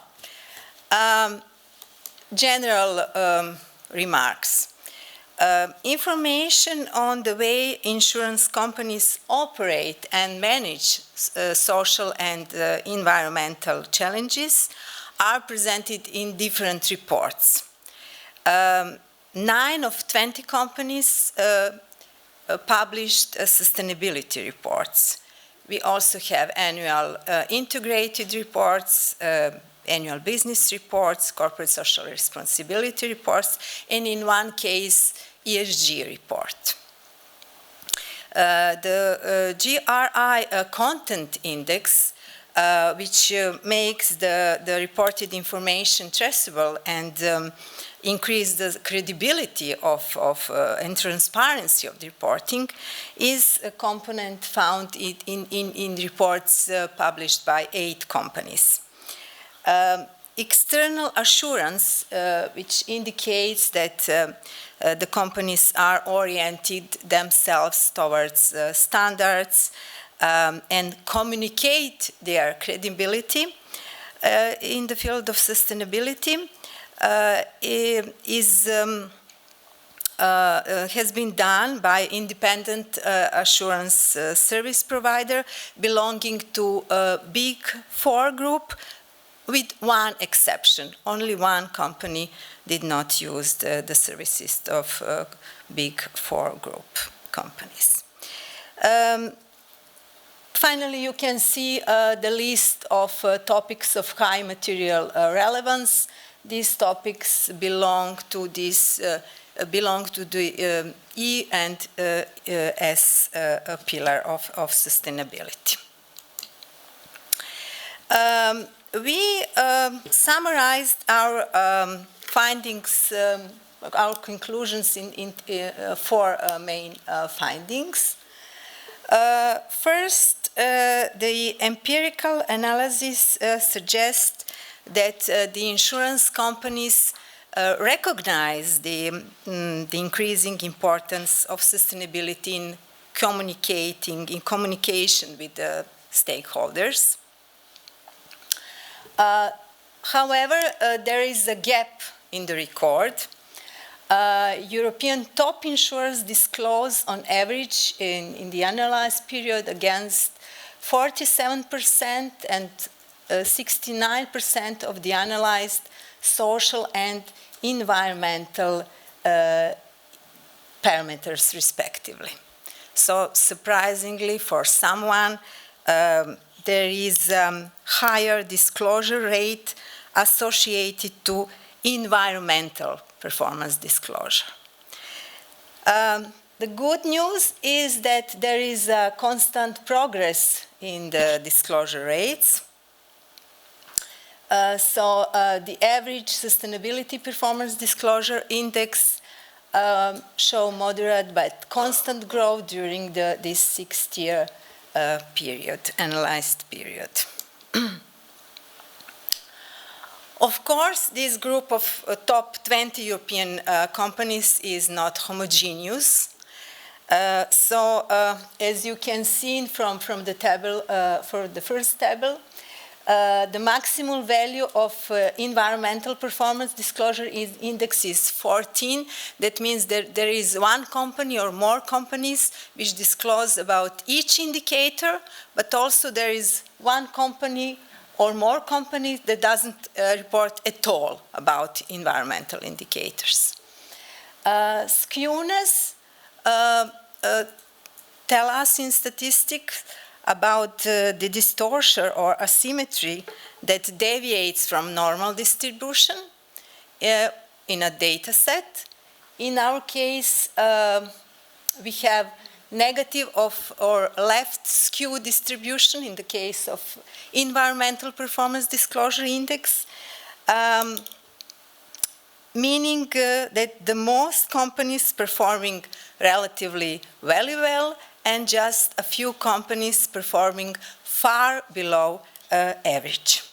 general remarks. Information on the way insurance companies operate and manage social and environmental challenges are presented in different reports. 9 of 20 companies published sustainability reports. We also have annual integrated reports, annual business reports, corporate social responsibility reports, and in one case, ESG report. The GRI content index, which makes the reported information traceable and increase the credibility of and transparency of the reporting, is a component found in reports published by 8 companies. External assurance, which indicates that the companies are oriented themselves towards standards and communicate their credibility in the field of sustainability, is has been done by independent assurance service provider belonging to a Big Four group, with one exception. Only one company did not use the services of Big Four group companies. Finally, you can see the list of topics of high material relevance. These topics belong to the E and S pillar of sustainability. We summarized our findings, our conclusions in four main findings. First, the empirical analysis suggests that the insurance companies recognize the increasing importance of sustainability in communication with the stakeholders. However, there is a gap in the record. European top insurers disclose on average in the analyzed period against 47% and 69% of the analyzed social and environmental parameters respectively. So surprisingly for someone, there is higher disclosure rate associated to environmental performance disclosure. The good news is that there is a constant progress in the disclosure rates. The average sustainability performance disclosure index show moderate but constant growth during this 6-year period, analyzed period. Of course, this group of top 20 European companies is not homogeneous. As you can see from the table, for the first table, the maximum value of environmental performance disclosure index is 14. That means that there is one company or more companies which disclose about each indicator, but also there is one company or more companies that doesn't report at all about environmental indicators. Skewness tell us in statistics about the distortion or asymmetry that deviates from normal distribution in a data set. In our case, we have negative or left skew distribution in the case of environmental performance disclosure index, meaning that the most companies performing relatively very well and just a few companies performing far below average.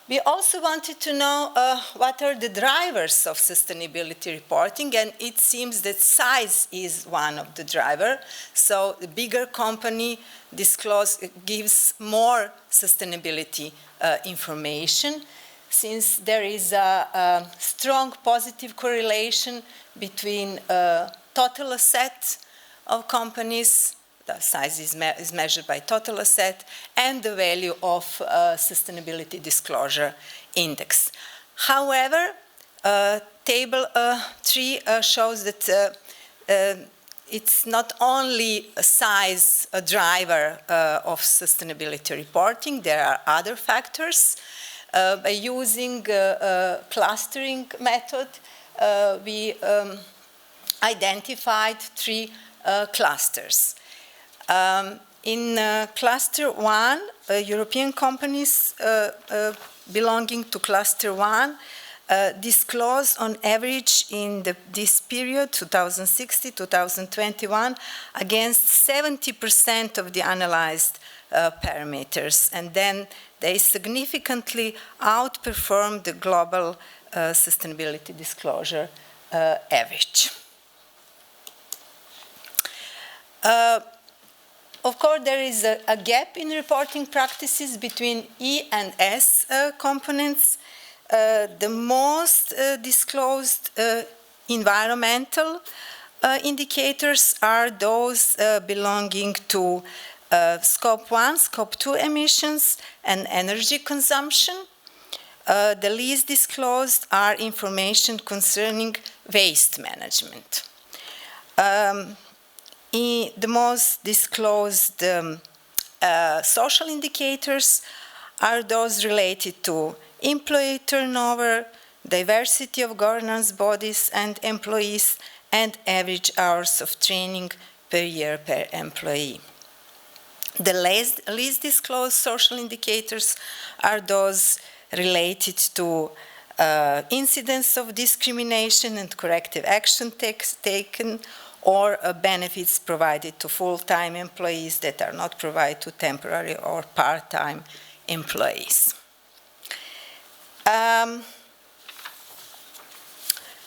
We also wanted to know what are the drivers of sustainability reporting, and it seems that size is one of the drivers. So the bigger company gives more sustainability information, since there is a strong positive correlation between total asset of companies, the size is measured by total asset, and the value of sustainability disclosure index. However, table 3 shows that it's not only a size a driver of sustainability reporting, there are other factors. By using a clustering method, we identified 3 clusters. In cluster 1, European companies belonging to cluster 1 disclose on average in this period, 2060-2021, against 70% of the analyzed parameters, and then they significantly outperform the global sustainability disclosure average. Of course, there is a gap in reporting practices between E and S components. The most disclosed environmental indicators are those belonging to Scope 1, Scope 2 emissions and energy consumption. The least disclosed are information concerning waste management. The most disclosed social indicators are those related to employee turnover, diversity of governance bodies and employees, and average hours of training per year per employee. The least disclosed social indicators are those related to incidents of discrimination and corrective action taken, or benefits provided to full-time employees that are not provided to temporary or part-time employees.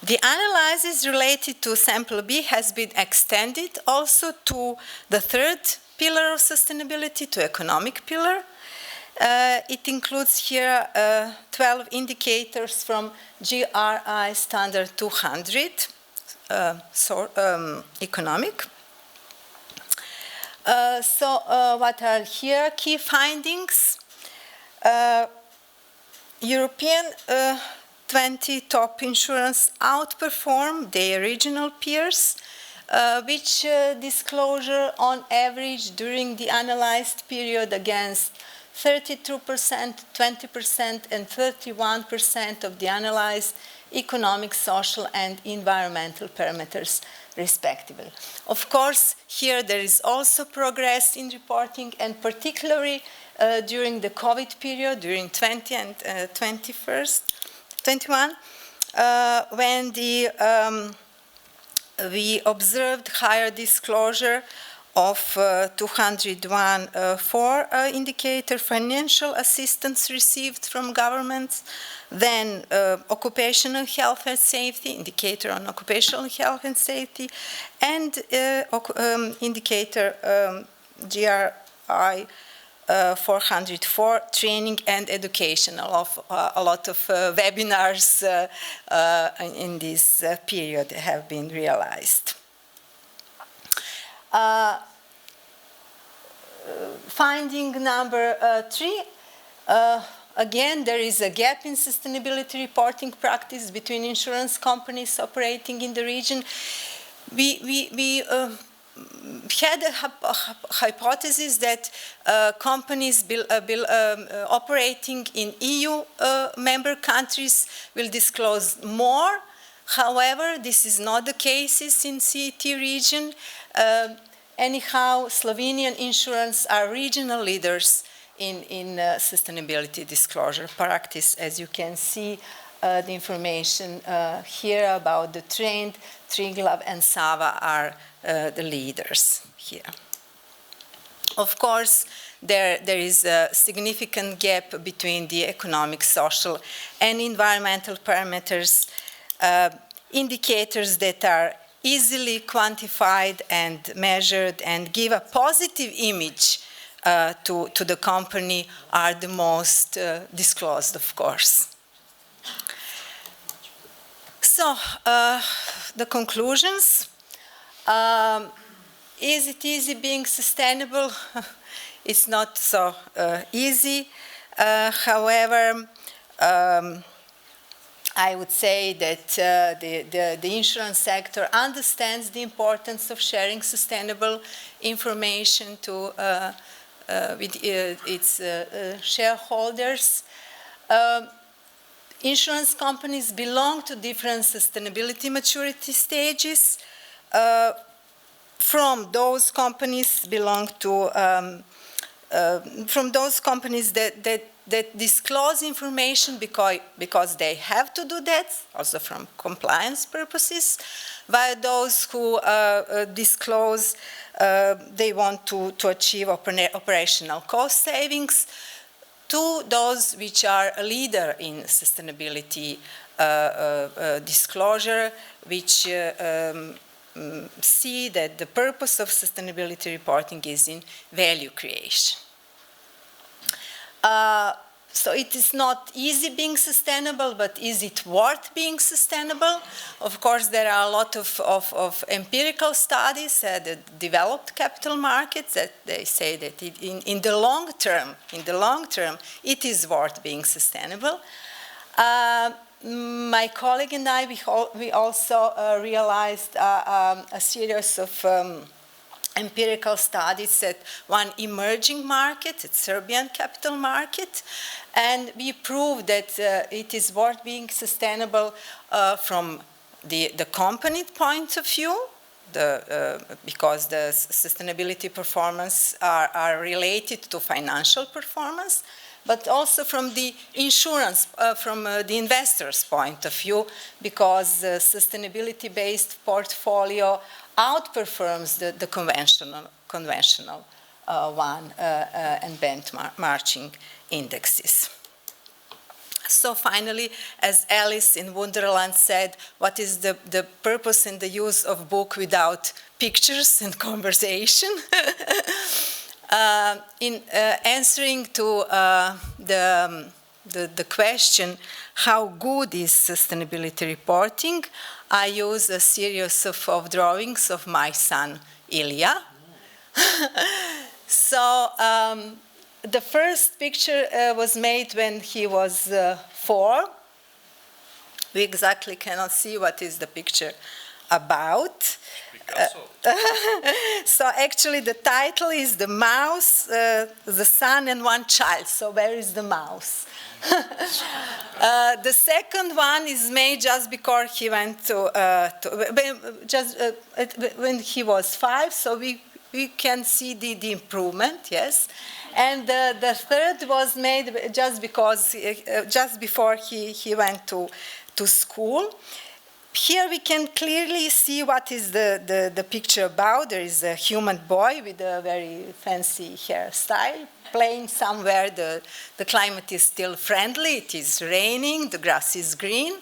The analysis related to sample B has been extended also to the third pillar of sustainability, to economic pillar. It includes here 12 indicators from GRI standard 200, economic. What are here key findings? European 20 top insurance outperform their regional peers, which disclosure on average during the analyzed period against 32%, 20% and 31% of the analyzed economic, social and environmental parameters respectively. Of course, here there is also progress in reporting, and particularly during the COVID period, during 20 and 21, when we observed higher disclosure of 201.4 indicator financial assistance received from governments, then occupational health and safety, indicator on occupational health and safety, and indicator GRI 404, training and education. A lot of webinars in this period have been realized. Finding number 3, again, there is a gap in sustainability reporting practice between insurance companies operating in the region. We had a hypothesis that companies operating in EU member countries will disclose more. However, this is not the case in CET region. Anyhow, Slovenian insurance are regional leaders in sustainability disclosure practice. As you can see, the information here about the trend, Triglav and Sava are the leaders here. Of course, there is a significant gap between the economic, social, and environmental parameters, indicators that are easily quantified and measured and give a positive image to the company are the most disclosed, of course. So, the conclusions. Is it easy being sustainable? It's not so easy. However, I would say that the insurance sector understands the importance of sharing sustainable information with its shareholders. Insurance companies belong to different sustainability maturity stages. From those companies that disclose information because they have to do that, also from compliance purposes, while those who disclose, they want to achieve operational cost savings, to those which are a leader in sustainability disclosure, which see that the purpose of sustainability reporting is in value creation. So it is not easy being sustainable, but is it worth being sustainable? Of course, there are a lot of empirical studies at the developed capital markets that they say that in the long term, it is worth being sustainable. My colleague and I, we also realized a series of empirical studies at one emerging market, at Serbian capital market, and we proved that it is worth being sustainable from the company point of view, because the sustainability performance are related to financial performance, but also from the insurance, from the investor's point of view, because the sustainability-based portfolio outperforms the conventional one and benchmarking indexes. So finally, as Alice in Wonderland said, what is the purpose and the use of book without pictures and conversation? In answering to the question, how good is sustainability reporting, I use a series of drawings of my son, Ilya. So the first picture was made when he was 4. We exactly cannot see what is the picture about. So actually the title is The Mouse, the Son and One Child. So where is the mouse? The second one is made just before he went when he was 5, so we can see the improvement, yes. And the third was made just before he went to school. Here we can clearly see what is the picture about. There is a human boy with a very fancy hairstyle playing somewhere. The climate is still friendly. It is raining. The grass is green.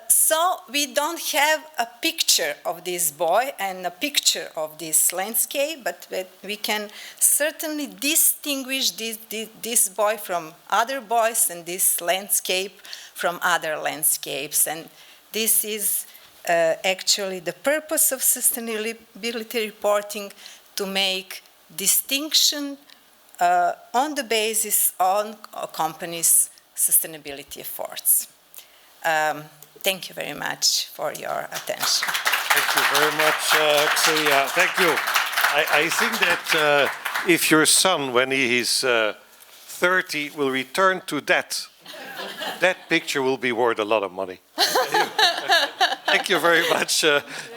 So we don't have a picture of this boy and a picture of this landscape, but we can certainly distinguish this boy from other boys and this landscape from other landscapes. And this is actually the purpose of sustainability reporting, to make distinction on the basis of companies' sustainability efforts. Thank you very much for your attention. Thank you very much, Ksenija. Thank you. I think that if your son, when he is 30, will return to that picture will be worth a lot of money. Thank you very much.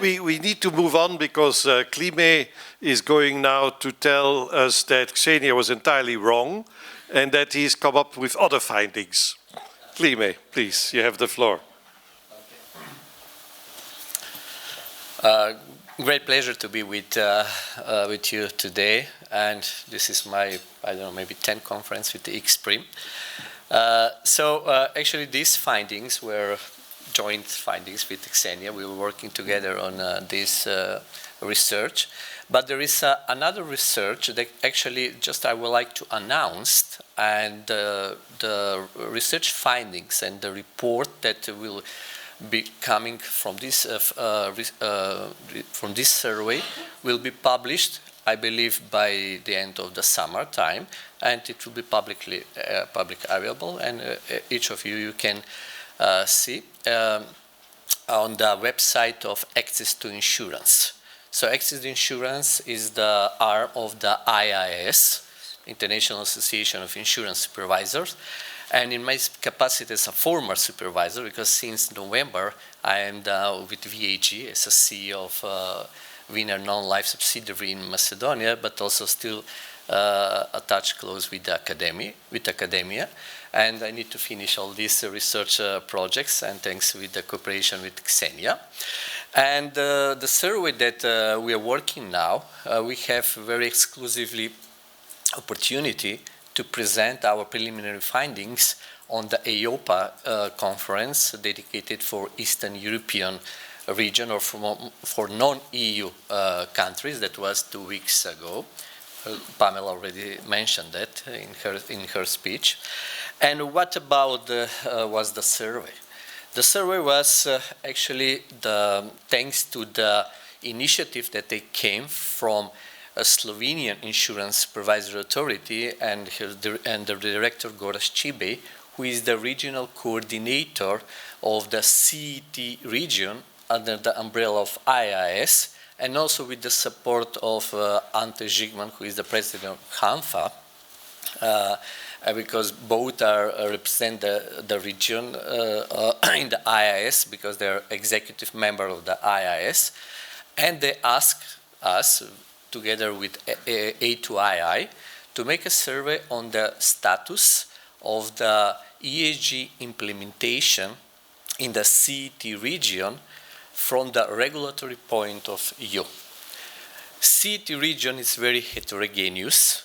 We need to move on because Klime is going now to tell us that Ksenija was entirely wrong and that he's come up with other findings. Klime, please, you have the floor. Great pleasure to be with you today, and this is my, I don't know, maybe 10th conference with the XPRIMM. Actually these findings were joint findings with Ksenija. We were working together on this research, but there is another research that actually just I would like to announce, and the research findings and the report that will be coming from this survey will be published, I believe, by the end of the summer time, and it will be public available, and each of you can see on the website of Access to Insurance. So Access to Insurance is the arm of the IIS, International Association of Insurance Supervisors. And in my capacity as a former supervisor, because since November I am now with VIG as a CEO of Winner non-life subsidiary in Macedonia, but also still attached close with the academia. And I need to finish all these research projects, and thanks with the cooperation with Ksenija. And the survey that we are working now, we have very exclusively opportunity to present our preliminary findings on the EIOPA conference dedicated for Eastern European region, or for non-EU countries. That was 2 weeks ago. Pamela already mentioned that in her speech. And what about was the survey? The survey was actually thanks to the initiative that they came from a Slovenian insurance supervisory authority and the director Goras Čibe, who is the regional coordinator of the CET region under the umbrella of IIS, and also with the support of Ante Žigman, who is the president of HANFA, because both represent the region in the IIS, because they're executive member of the IIS, and they asked us, together with A2II, to make a survey on the status of the ESG implementation in the CET region from the regulatory point of view. CET region is very heterogeneous,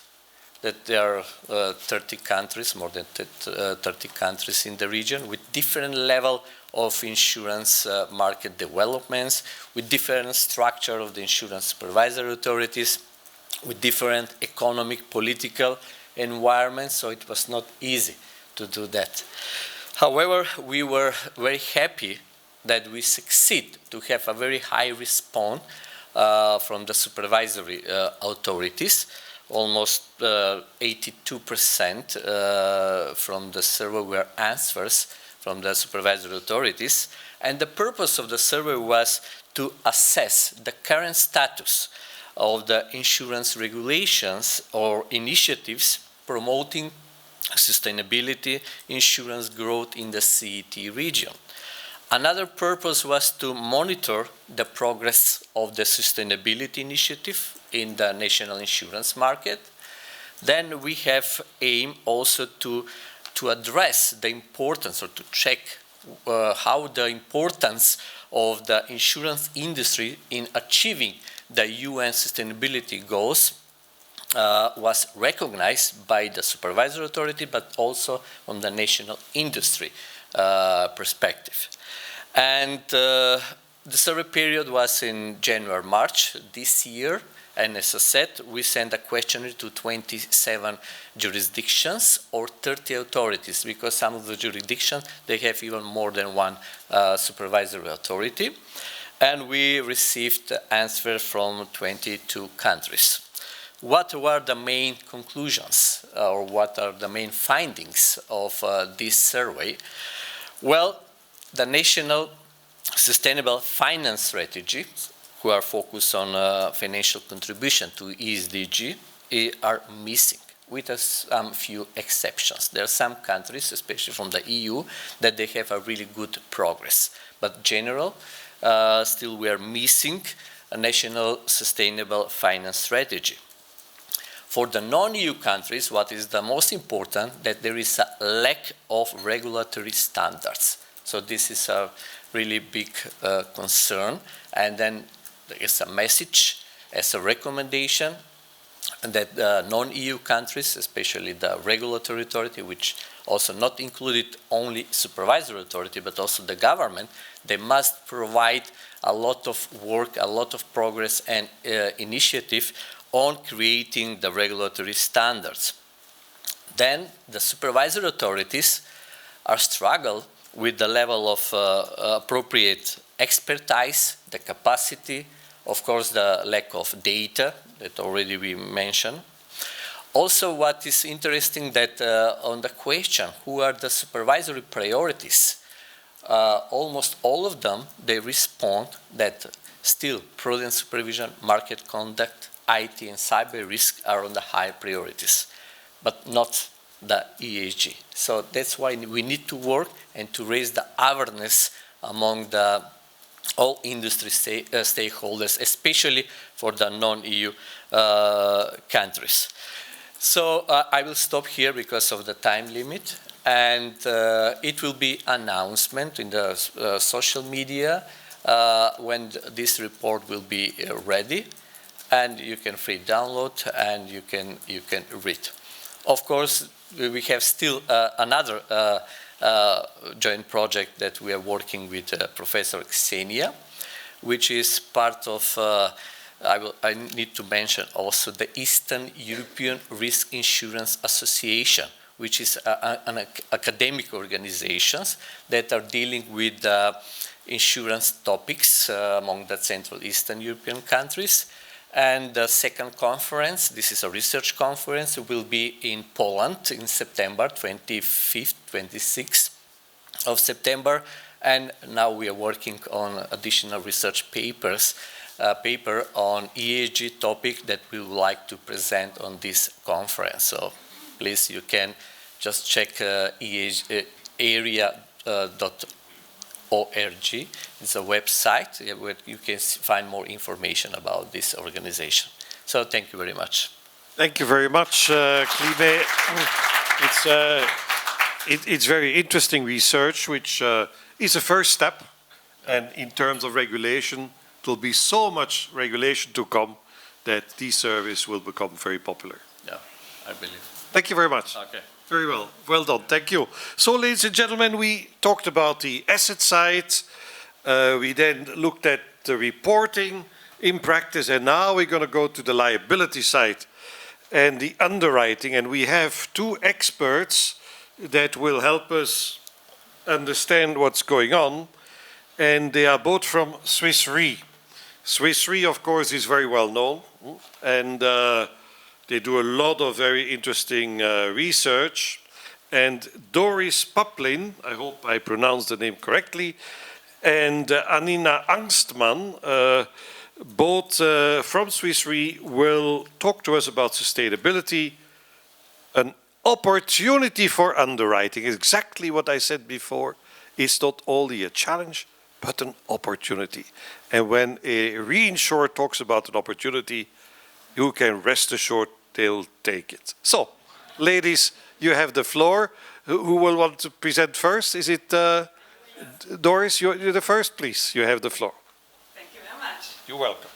that there are 30 countries, more than 30 countries in the region, with different level of insurance market developments, with different structure of the insurance supervisory authorities, with different economic, political environments, so it was not easy to do that. However, we were very happy that we succeed to have a very high response from the supervisory authorities. Almost 82% from the survey were answers from the supervisory authorities. And the purpose of the survey was to assess the current status of the insurance regulations or initiatives promoting sustainability, insurance growth in the CET region. Another purpose was to monitor the progress of the sustainability initiative in the national insurance market. Then we have aim also to address the importance, or to check how the importance of the insurance industry in achieving the UN sustainability goals was recognized by the supervisory authority, but also from the national industry perspective. And the survey period was in January-March this year, and as I said, we sent a questionnaire to 27 jurisdictions or 30 authorities, because some of the jurisdictions, they have even more than one supervisory authority. And we received answers from 22 countries. What were the main conclusions, or what are the main findings of this survey? Well, the national sustainable finance strategy, who are focused on financial contribution to ESG, are missing, with some few exceptions. There are some countries, especially from the EU, that they have a really good progress. But general, still we are missing a national sustainable finance strategy. For the non-EU countries, what is the most important, that there is a lack of regulatory standards. So this is a really big concern. And then there is a message as a recommendation that non-EU countries, especially the regulatory authority, which also not included only supervisory authority, but also the government, they must provide a lot of work, a lot of progress and initiative on creating the regulatory standards. Then the supervisory authorities are struggle with the level of appropriate expertise, the capacity, of course the lack of data that already we mentioned. Also, what is interesting that on the question, who are the supervisory priorities, almost all of them, they respond that still prudent supervision, market conduct, IT and cyber risk are on the high priorities, but not the ESG. So that's why we need to work and to raise the awareness among all industry stakeholders, especially for the non-EU countries. So I will stop here because of the time limit, and it will be announcement in the social media when this report will be ready, and you can free download and you can read. Of course, we have still another joint project that we are working with Professor Ksenija, which is part of I need to mention also the Eastern European Risk Insurance Association, which is an academic organizations that are dealing with insurance topics among the Central Eastern European countries. And the second conference, this is a research conference, will be in Poland in September, 25th, 26th of September. And now we are working on additional research papers, paper on ESG topic that we would like to present on this conference. So please, you can just check area.org. It's a website where you can find more information about this organization. So thank you very much. Thank you very much, Klime. It's very interesting research, which is a first step. And in terms of regulation, there will be so much regulation to come that this service will become very popular. Yeah, I believe. Thank you very much. Okay. Very well. Well done. Thank you. So, ladies and gentlemen, we talked about the asset side. We then looked at the reporting in practice, and now we're going to go to the liability side and the underwriting. And we have two experts that will help us understand what's going on. And they are both from Swiss Re. Swiss Re, of course, is very well known. And they do a lot of very interesting research. And Doris PÖPPLEIN, I hope I pronounced the name correctly, and Annina ANGSTMANN, both from Swiss Re, will talk to us about sustainability, an opportunity for underwriting. Exactly what I said before. It's not only a challenge, but an opportunity. And when a reinsurer talks about an opportunity, you can rest assured they'll take it. So, ladies, you have the floor. Who will want to present first? Is it Doris? You're the first, please. You have the floor. Thank you very much. You're welcome.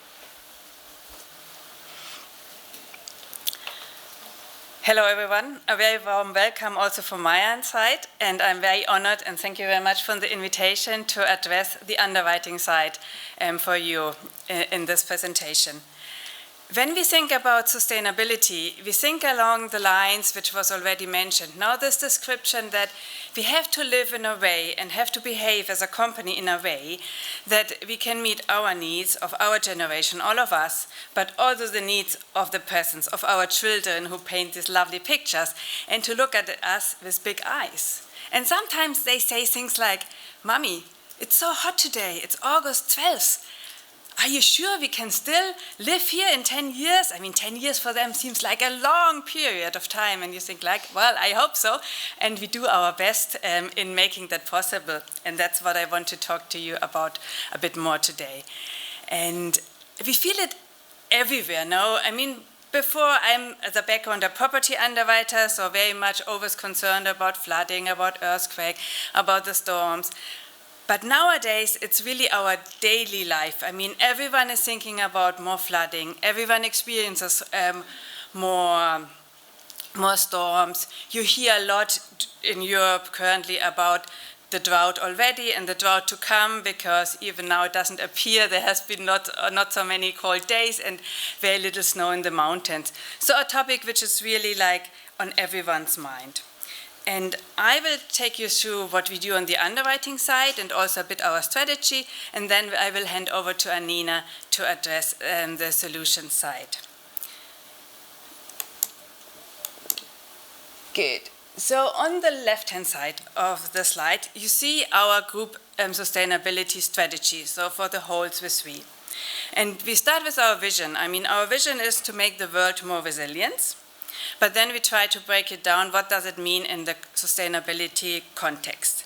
Hello, everyone. A very warm welcome also from my side. And I'm very honored and thank you very much for the invitation to address the underwriting side for you in this presentation. When we think about sustainability, we think along the lines which was already mentioned. Now this description that we have to live in a way and have to behave as a company in a way that we can meet our needs of our generation, all of us, but also the needs of the presence of our children who paint these lovely pictures, and to look at us with big eyes. And sometimes they say things like, "Mommy, it's so hot today, it's August 12th. Are you sure we can still live here in 10 years? I mean, 10 years for them seems like a long period of time. And you think like, well, I hope so. And we do our best in making that possible. And that's what I want to talk to you about a bit more today. And we feel it everywhere, no? I mean, before I'm, as a background, a property underwriter, so very much always concerned about flooding, about earthquake, about the storms. But nowadays, it's really our daily life. I mean, everyone is thinking about more flooding. Everyone experiences more storms. You hear a lot in Europe currently about the drought already and the drought to come, because even now it doesn't appear there has been not so many cold days and very little snow in the mountains. So a topic which is really like on everyone's mind. And I will take you through what we do on the underwriting side and also a bit our strategy, and then I will hand over to Annina to address the solution side. Good. So on the left-hand side of the slide, you see our group sustainability strategy, so for the whole Swiss Re. And we start with our vision. I mean, our vision is to make the world more resilient. But then we try to break it down. What does it mean in the sustainability context?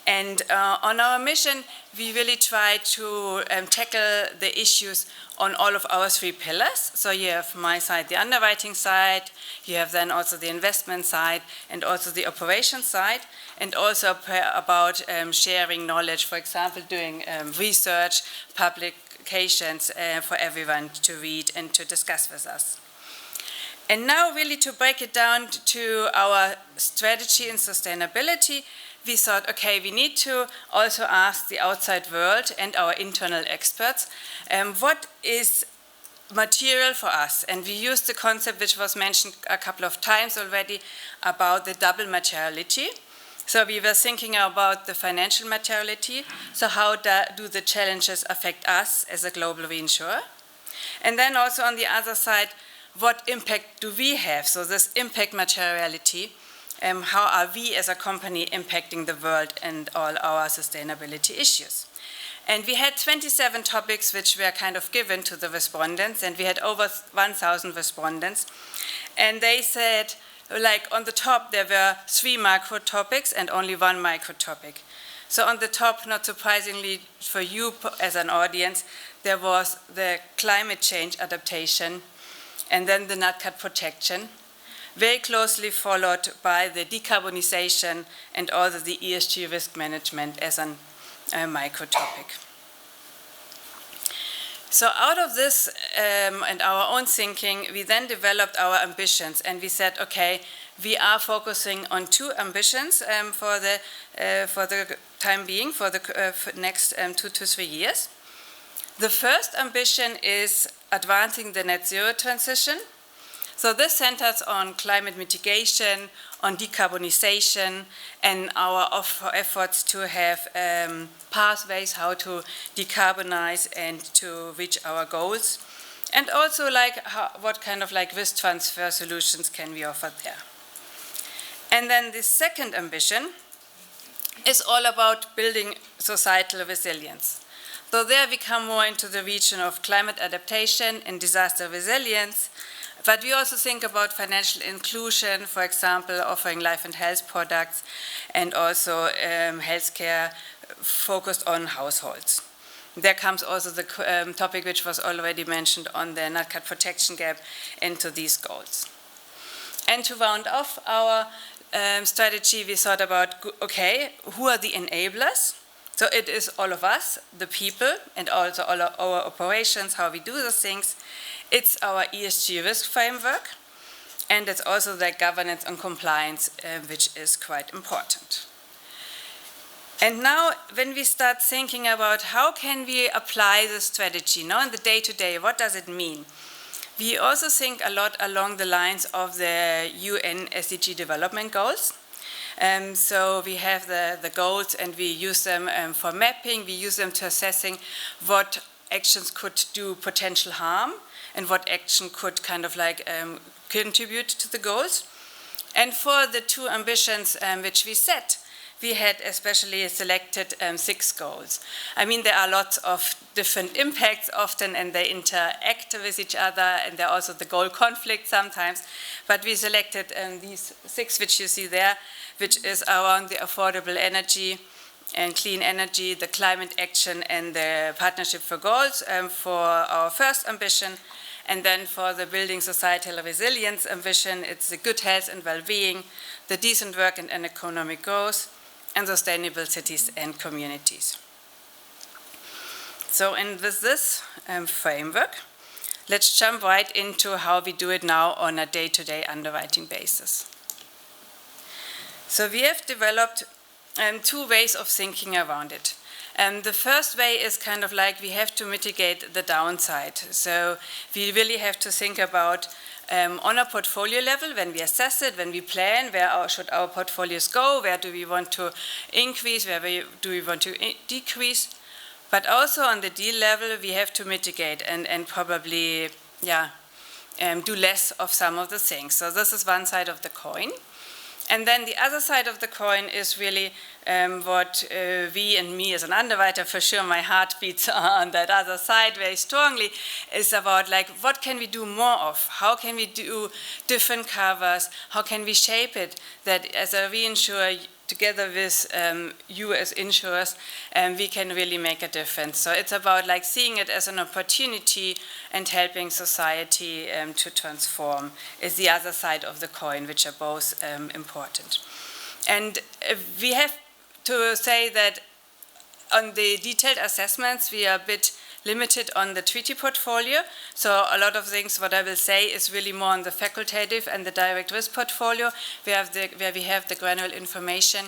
And on our mission, we really try to tackle the issues on all of our three pillars. So you have my side, the underwriting side, you have then also the investment side, and also the operation side, and also about sharing knowledge, for example, doing research, publications for everyone to read and to discuss with us. And now really to break it down to our strategy in sustainability, we thought, okay, we need to also ask the outside world and our internal experts, what is material for us. And we used the concept which was mentioned a couple of times already about the double materiality. So we were thinking about the financial materiality. So how do the challenges affect us as a global reinsurer? And then also on the other side, what impact do we have? So this impact materiality, how are we as a company impacting the world and all our sustainability issues? And we had 27 topics which were kind of given to the respondents, and we had over 1,000 respondents. And they said, like on the top, there were 3 macro topics and only 1 micro topic. So on the top, not surprisingly for you as an audience, there was the climate change adaptation and then the nat cat protection, very closely followed by the decarbonization and also the ESG risk management as a micro topic. So out of this and our own thinking, we then developed our ambitions, and we said, okay, we are focusing on 2 ambitions for the time being, for the next 2 to 3 years. The first ambition is advancing the net zero transition. So this centers on climate mitigation, on decarbonization, and our efforts to have pathways how to decarbonize and to reach our goals, and also what kind of risk transfer solutions can we offer there. And then the second ambition is all about building societal resilience. So there we come more into the region of climate adaptation and disaster resilience. But we also think about financial inclusion, for example, offering life and health products, and also healthcare focused on households. There comes also the topic which was already mentioned on the nat cat protection gap into these goals. And to round off our strategy, we thought about, okay, who are the enablers? So it is all of us, the people, and also all of our operations, how we do the things. It's our ESG risk framework, and it's also the governance and compliance, which is quite important. And now, when we start thinking about how can we apply the strategy, now in the day-to-day, what does it mean? We also think a lot along the lines of the UN SDG development goals. So we have the goals, and we use them for mapping. We use them to assessing what actions could do potential harm and what action could kind of contribute to the goals. And for the 2 ambitions which we set, we had especially selected 6 goals. I mean, there are lots of different impacts often, and they interact with each other, and there are also the goal conflict sometimes. But we selected these 6 which you see there, which is around the affordable energy and clean energy, the climate action, and the partnership for goals for our first ambition. And then for the building societal resilience ambition, it's the good health and well-being, the decent work and economic growth, and sustainable cities and communities. So with this framework, let's jump right into how we do it now on a day-to-day underwriting basis. So we have developed 2 ways of thinking around it. The first way is kind of we have to mitigate the downside. So we really have to think about on a portfolio level, when we assess it, when we plan, where should our portfolios go, where do we want to increase, where do we want to decrease. But also on the deal level, we have to mitigate and probably do less of some of the things. So this is one side of the coin. And then the other side of the coin is really what we and me as an underwriter, for sure my heart beats on that other side very strongly, is about what can we do more of? How can we do different covers? How can we shape it that as a reinsurer, together with you as insurers, we can really make a difference. So it's about seeing it as an opportunity and helping society to transform is the other side of the coin, which are both important. And we have to say that on the detailed assessments, we are a bit limited on the treaty portfolio. So a lot of things, what I will say, is really more on the facultative and the direct risk portfolio, where we have the granular information,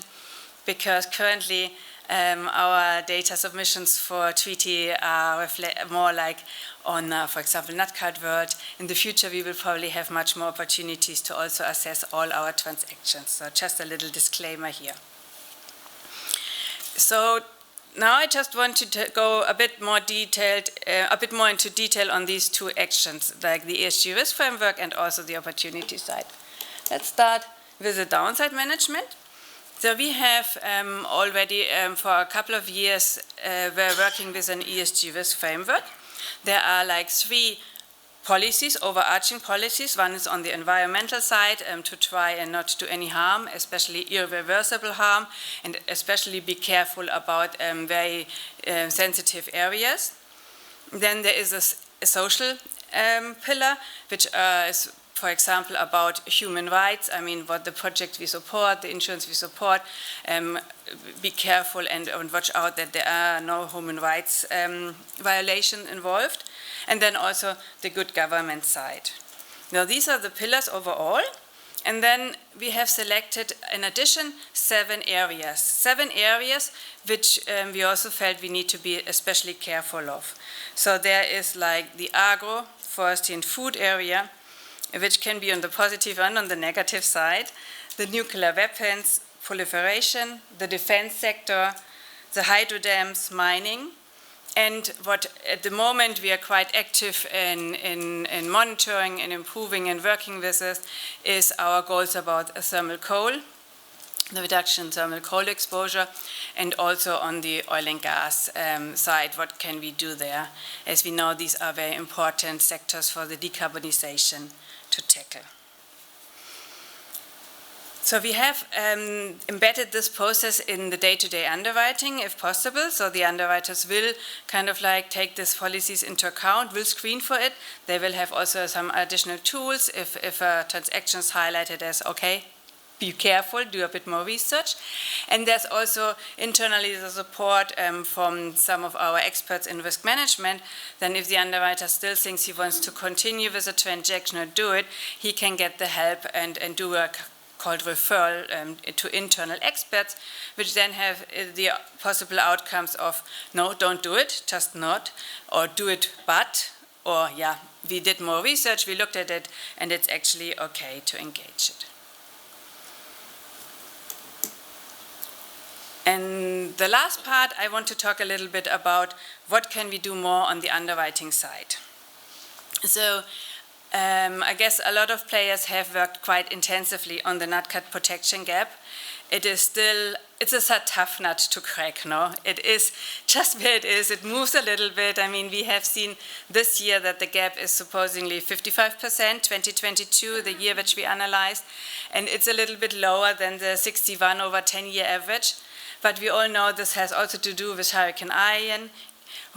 because currently our data submissions for treaty are more like on, for example, NatCat world. In the future, we will probably have much more opportunities to also assess all our transactions. So just a little disclaimer here. So now I just want to go a bit more into detail on these two actions, like the ESG risk framework and also the opportunity side. Let's start with the downside management. So we have already for a couple of years we're working with an ESG risk framework. There are like 3 policies, overarching policies. One is on the environmental side to try and not do any harm, especially irreversible harm, and especially be careful about very sensitive areas. Then there is a social pillar, which is, for example, about human rights. I mean, what the projects we support, the insurance we support, be careful and watch out that there are no human rights violations involved. And then also the good government side. Now, these are the pillars overall. And then we have selected, in addition, 7 areas. 7 areas which we also felt we need to be especially careful of. So there is like the agro, forestry and food area, which can be on the positive and on the negative side, the nuclear weapons proliferation, the defense sector, the hydro dams, mining, and what at the moment we are quite active in monitoring and improving and working with this is our goals about thermal coal, the reduction in thermal coal exposure, and also on the oil and gas side, what can we do there? As we know, these are very important sectors for the decarbonization to tackle. So we have embedded this process in the day-to-day underwriting, if possible. So the underwriters will kind of like take these policies into account, will screen for it. They will have also some additional tools if a transaction is highlighted as, okay, be careful, do a bit more research. And there's also internally the support from some of our experts in risk management. Then if the underwriter still thinks he wants to continue with a transaction or do it, he can get the help and do a called referral to internal experts, which then have the possible outcomes of, no, don't do it, just not, or do it but, or yeah, we did more research, we looked at it, and it's actually okay to engage it. And the last part, I want to talk a little bit about what can we do more on the underwriting side. So I guess a lot of players have worked quite intensively on the NatCat protection gap. It's a tough nut to crack, no? It is just where it is. It moves a little bit. I mean, we have seen this year that the gap is supposedly 55%, 2022, the year which we analyzed, and it's a little bit lower than the 61 over 10-year average. But we all know this has also to do with Hurricane Ian,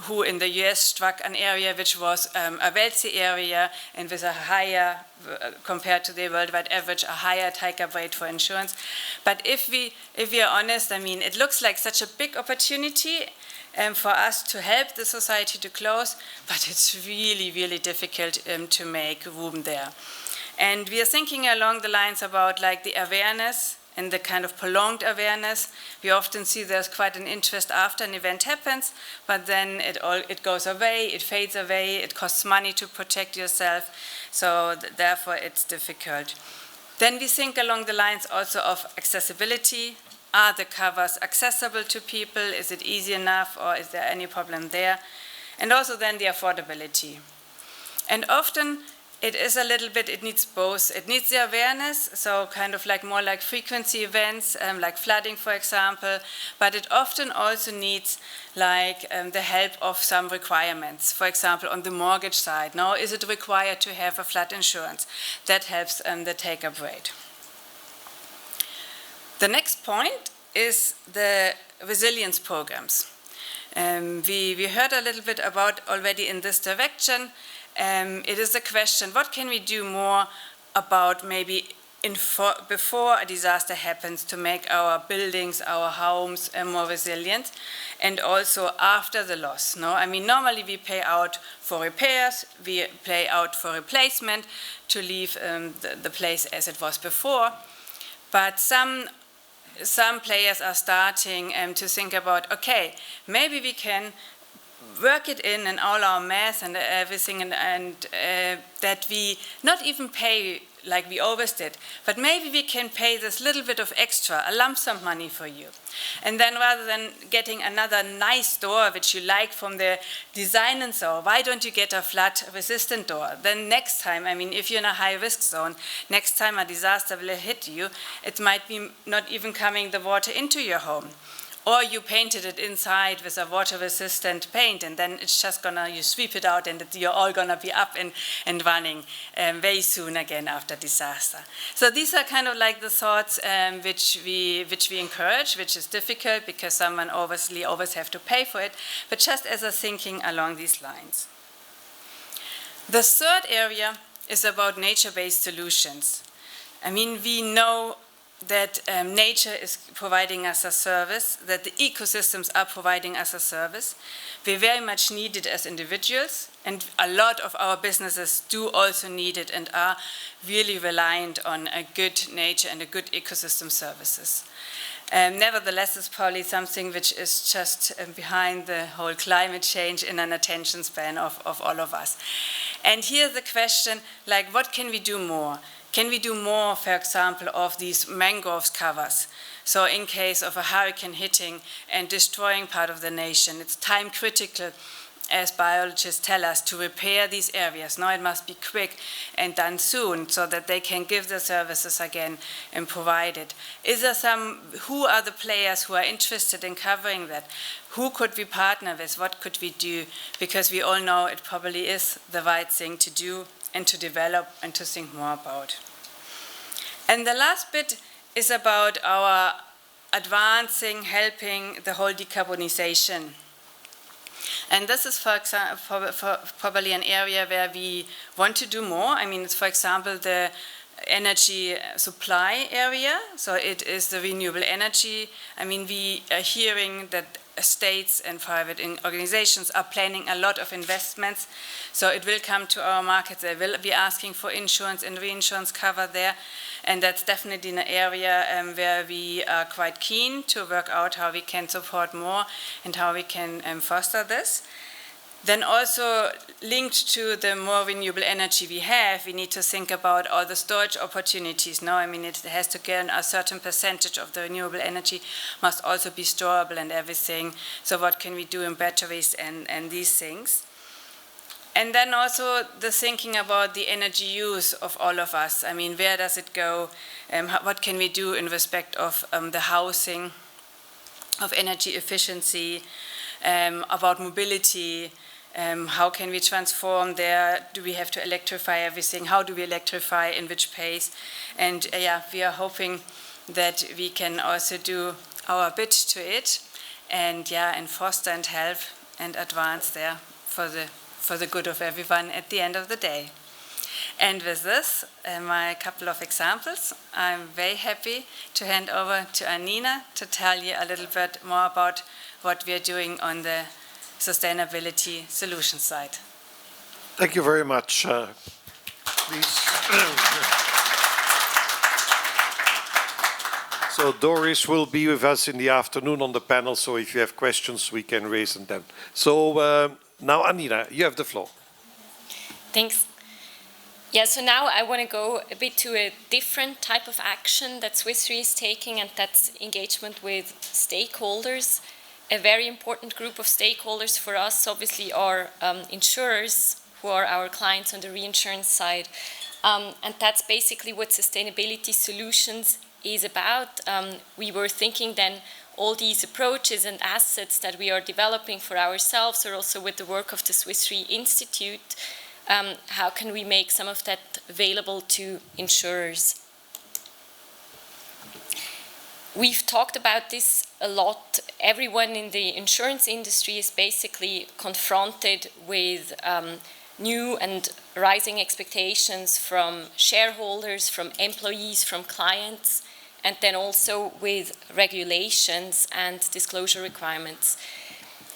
who in the US struck an area which was a wealthy area and with a higher, compared to the worldwide average, a higher take-up rate for insurance. But if we are honest, I mean, it looks like such a big opportunity for us to help the society to close, but it's really, really difficult to make room there. And we are thinking along the lines about like the awareness and the kind of prolonged awareness. We often see there's quite an interest after an event happens, but then it goes away, it fades away, it costs money to protect yourself, so therefore it's difficult. Then we think along the lines also of accessibility. Are the covers accessible to people? Is it easy enough, or is there any problem there? And also then the affordability. And often it is a little bit, it needs both. It needs the awareness, so kind of like more like frequency events, like flooding, for example, but it often also needs like the help of some requirements. For example, on the mortgage side, now is it required to have a flood insurance? That helps the take-up rate. The next point is the resilience programs. We heard a little bit about already in this direction. It is a question, what can we do more about maybe before a disaster happens to make our buildings, our homes more resilient, and also after the loss? No? I mean, normally we pay out for repairs, we pay out for replacement to leave the place as it was before, but some some players are starting to think about, okay, maybe we can work it in all our math and everything, and that we not even pay like we always did, but maybe we can pay this little bit of extra, a lump sum money for you. And then rather than getting another nice door which you like from the design and so, why don't you get a flood resistant door? Then next time, I mean, if you're in a high risk zone, next time a disaster will hit you, it might be not even coming the water into your home. Or you painted it inside with a water-resistant paint, and then it's just you sweep it out, and you're all gonna be up and running very soon again after disaster. So these are kind of like the thoughts which we encourage, which is difficult because someone obviously always have to pay for it, but just as a thinking along these lines. The third area is about nature-based solutions. I mean, we know that nature is providing us a service, that the ecosystems are providing us a service. We very much need it as individuals, and a lot of our businesses do also need it and are really reliant on a good nature and a good ecosystem services. Nevertheless, it's probably something which is just behind the whole climate change in an attention span of all of us. And here's the question, like, what can we do more? Can we do more, for example, of these mangroves covers? So in case of a hurricane hitting and destroying part of the nation, it's time critical, as biologists tell us, to repair these areas. Now it must be quick and done soon so that they can give the services again and provide it. Who are the players who are interested in covering that? Who could we partner with? What could we do? Because we all know it probably is the right thing to do and to develop and to think more about. And the last bit is about our advancing, helping the whole decarbonization. And this is, for example, probably an area where we want to do more. I mean, it's, for example, the energy supply area. So it is the renewable energy. I mean, we are hearing that states and private organizations are planning a lot of investments. So it will come to our market. They will be asking for insurance and reinsurance cover there. And that's definitely an area where we are quite keen to work out how we can support more and how we can foster this. Then also linked to the more renewable energy we have, we need to think about all the storage opportunities. No, I mean, it has to get a certain percentage of the renewable energy must also be storable and everything. So what can we do in batteries and these things? And then also the thinking about the energy use of all of us. I mean, where does it go? What can we do in respect of the housing, of energy efficiency, about mobility? How can we transform there? Do we have to electrify everything? How do we electrify, in which pace? And we are hoping that we can also do our bit to it and foster and help and advance there for the good of everyone at the end of the day. And with this, my couple of examples, I'm very happy to hand over to Annina to tell you a little bit more about what we are doing on the sustainability solution side. Thank you very much. Please. So Doris will be with us in the afternoon on the panel, so if you have questions, we can raise them then. So now, Annina, you have the floor. Thanks. Yeah, so now I want to go a bit to a different type of action that Swiss Re is taking, and that's engagement with stakeholders. A very important group of stakeholders for us obviously are insurers, who are our clients on the reinsurance side. And that's basically what sustainability solutions is about. We were thinking then all these approaches and assets that we are developing for ourselves, or also with the work of the Swiss Re Institute, how can we make some of that available to insurers? We've talked about this a lot. Everyone in the insurance industry is basically confronted with new and rising expectations from shareholders, from employees, from clients, and then also with regulations and disclosure requirements.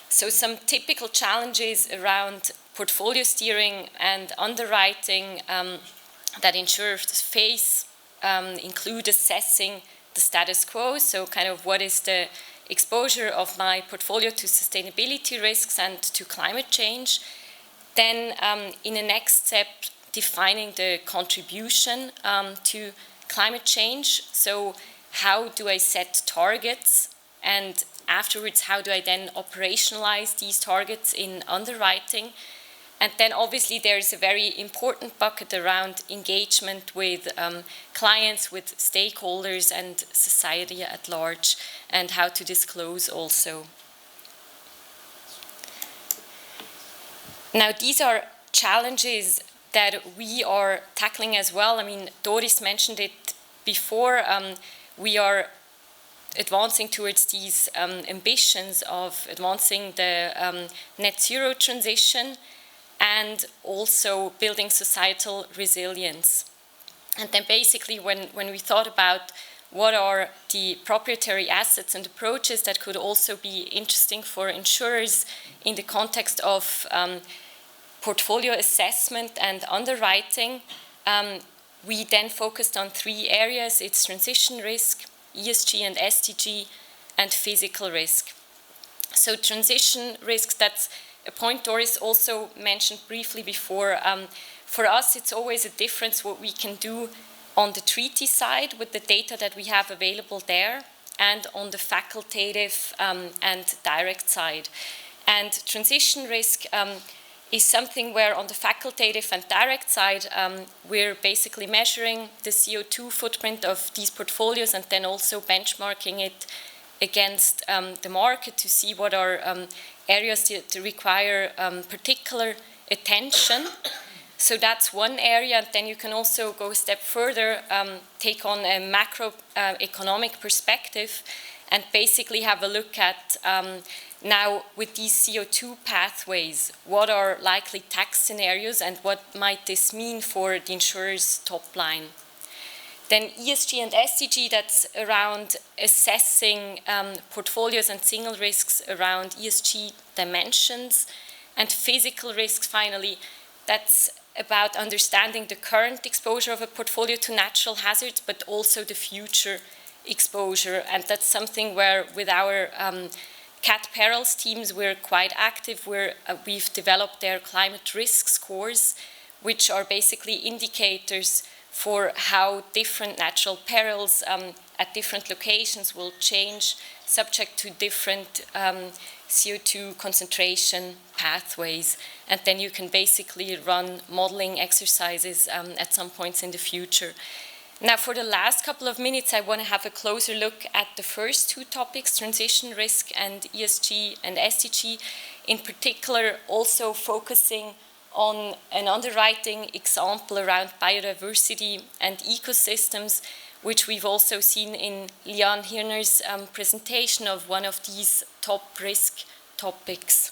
So some typical challenges around portfolio steering and underwriting that insurers face include assessing the status quo, so kind of what is the exposure of my portfolio to sustainability risks and to climate change. Then in the next step, defining the contribution to climate change. So how do I set targets, and afterwards how do I then operationalize these targets in underwriting? And then obviously there's a very important bucket around engagement with clients, with stakeholders and society at large, and how to disclose also. Now these are challenges that we are tackling as well. I mean, Doris mentioned it before. We are advancing towards these ambitions of advancing the net zero transition and also building societal resilience. And then basically when we thought about what are the proprietary assets and approaches that could also be interesting for insurers in the context of portfolio assessment and underwriting, we then focused on 3 areas. It's transition risk, ESG and SDG, and physical risk. So transition risk, that's a point Doris also mentioned briefly before. For us, it's always a difference what we can do on the treaty side with the data that we have available there, and on the facultative and direct side. And transition risk is something where on the facultative and direct side, we're basically measuring the CO2 footprint of these portfolios and then also benchmarking it against the market to see what are areas that require particular attention. So that's one area, and then you can also go a step further, take on a macroeconomic perspective and basically have a look at now with these CO2 pathways, what are likely tax scenarios and what might this mean for the insurer's top line. Then ESG and SDG, that's around assessing portfolios and single risks around ESG dimensions. And physical risks, finally, that's about understanding the current exposure of a portfolio to natural hazards, but also the future exposure. And that's something where with our cat perils teams, we're quite active. We've developed their climate risk scores, which are basically indicators for how different natural perils at different locations will change subject to different CO2 concentration pathways. And then you can basically run modeling exercises at some points in the future. Now, for the last couple of minutes, I want to have a closer look at the first 2 topics, transition risk and ESG and SDG, in particular also focusing on an underwriting example around biodiversity and ecosystems, which we've also seen in Liane HIRNER's presentation of one of these top risk topics.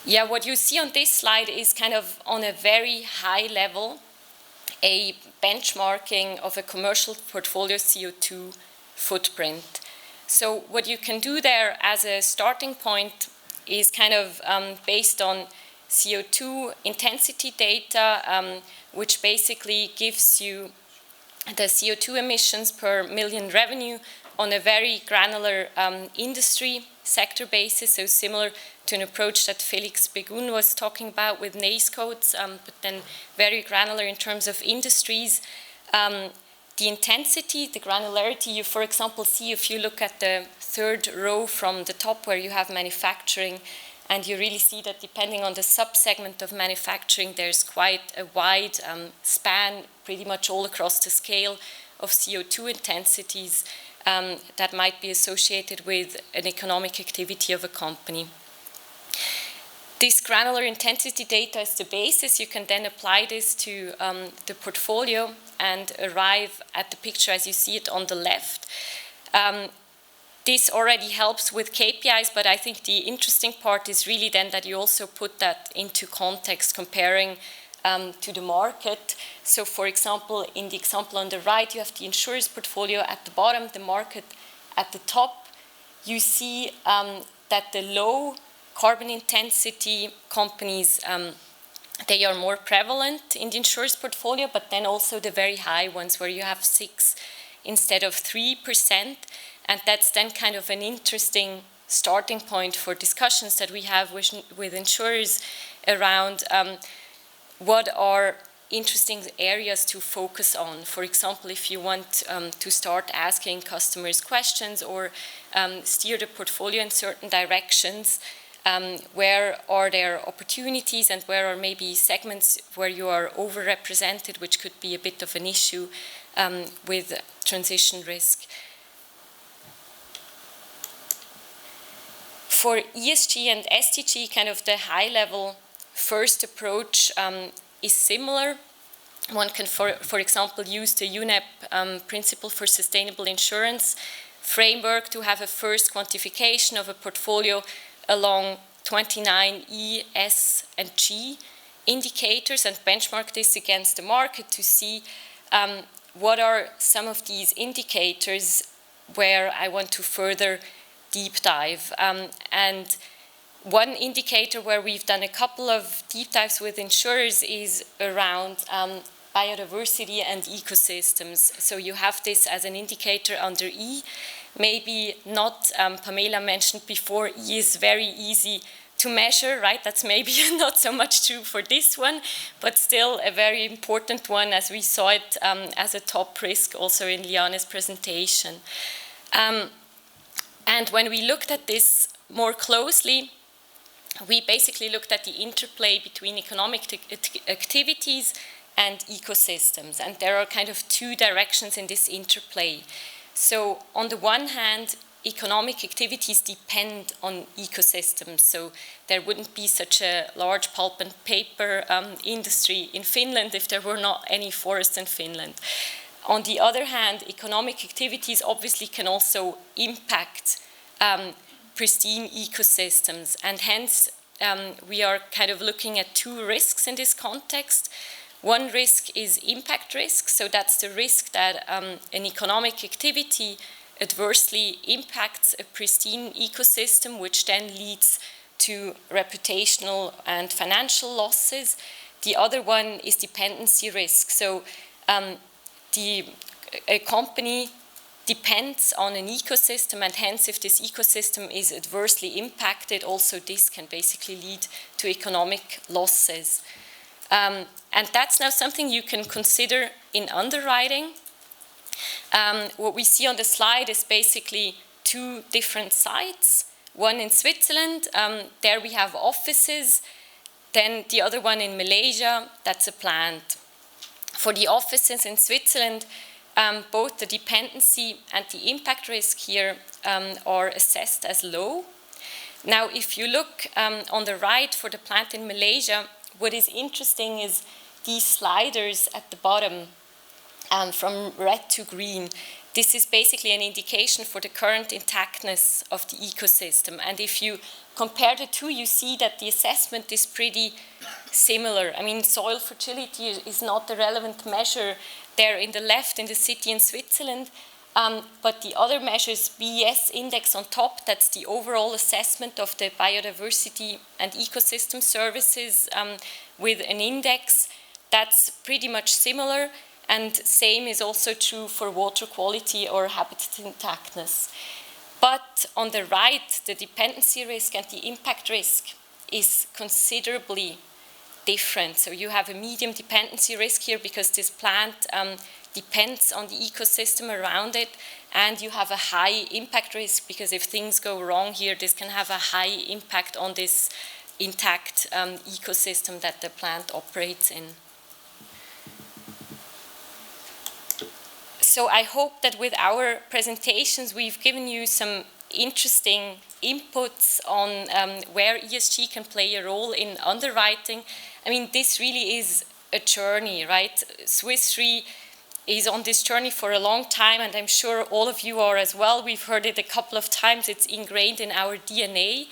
Yeah, what you see on this slide is kind of on a very high level, a benchmarking of a commercial portfolio CO2 footprint. So what you can do there as a starting point is kind of based on CO2 intensity data, which basically gives you the CO2 emissions per million revenue on a very granular industry sector basis, so similar to an approach that Felix BEGUN was talking about with NACE codes, but then very granular in terms of industries. The intensity, the granularity, you, for example, see if you look at the 3rd row from the top where you have manufacturing, and you really see that depending on the subsegment of manufacturing, there's quite a wide span, pretty much all across the scale of CO2 intensities that might be associated with an economic activity of a company. This granular intensity data is the basis. You can then apply this to the portfolio and arrive at the picture as you see it on the left. This already helps with KPIs, but I think the interesting part is really then that you also put that into context, comparing to the market. So for example, in the example on the right, you have the insurer's portfolio at the bottom, the market at the top. You see that the low carbon intensity companies they are more prevalent in the insurer's portfolio, but then also the very high ones where you have 6 instead of 3%. And that's then kind of an interesting starting point for discussions that we have with insurers around what are interesting areas to focus on. For example, if you want to start asking customers questions or steer the portfolio in certain directions, where are there opportunities and where are maybe segments where you are overrepresented, which could be a bit of an issue with transition risk. For ESG and SDG, kind of the high-level first approach is similar. One can, for example, use the UNEP principle for sustainable insurance framework to have a first quantification of a portfolio along 29 E, S, and G indicators and benchmark this against the market to see what are some of these indicators where I want to further deep dive. And one indicator where we've done a couple of deep dives with insurers is around biodiversity and ecosystems. So you have this as an indicator under E. Maybe not, Pamela mentioned before, E is very easy to measure, right? That's maybe not so much true for this one, but still a very important one as we saw it as a top risk also in Liane's presentation. And when we looked at this more closely, we basically looked at the interplay between economic activities and ecosystems. And there are kind of two directions in this interplay. So on the one hand, economic activities depend on ecosystems. So there wouldn't be such a large pulp and paper industry in Finland if there were not any forests in Finland. On the other hand, economic activities obviously can also impact pristine ecosystems, and hence we are kind of looking at two risks in this context. One risk is impact risk, so that's the risk that an economic activity adversely impacts a pristine ecosystem, which then leads to reputational and financial losses. The other one is dependency risk. So a company depends on an ecosystem, and hence if this ecosystem is adversely impacted, also this can basically lead to economic losses. And that's now something you can consider in underwriting. What we see on the slide is basically two different sites. One in Switzerland, there we have offices. Then the other one in Malaysia, that's a plant. For the offices in Switzerland, both the dependency and the impact risk here are assessed as low. Now, if you look on the right for the plant in Malaysia, what is interesting is these sliders at the bottom from red to green. This is basically an indication for the current intactness of the ecosystem. And if you compare the two, you see that the assessment is pretty similar. I mean, soil fertility is not the relevant measure there in the left in the city in Switzerland, but the other measures, BES index on top, that's the overall assessment of the biodiversity and ecosystem services with an index, that's pretty much similar. And same is also true for water quality or habitat intactness. But on the right, the dependency risk and the impact risk is considerably different. So you have a medium dependency risk here because this plant depends on the ecosystem around it, and you have a high impact risk because if things go wrong here, this can have a high impact on this intact ecosystem that the plant operates in. So I hope that with our presentations, we've given you some interesting inputs on where ESG can play a role in underwriting. I mean, this really is a journey, right? Swiss Re is on this journey for a long time, and I'm sure all of you are as well. We've heard it a couple of times. It's ingrained in our DNA.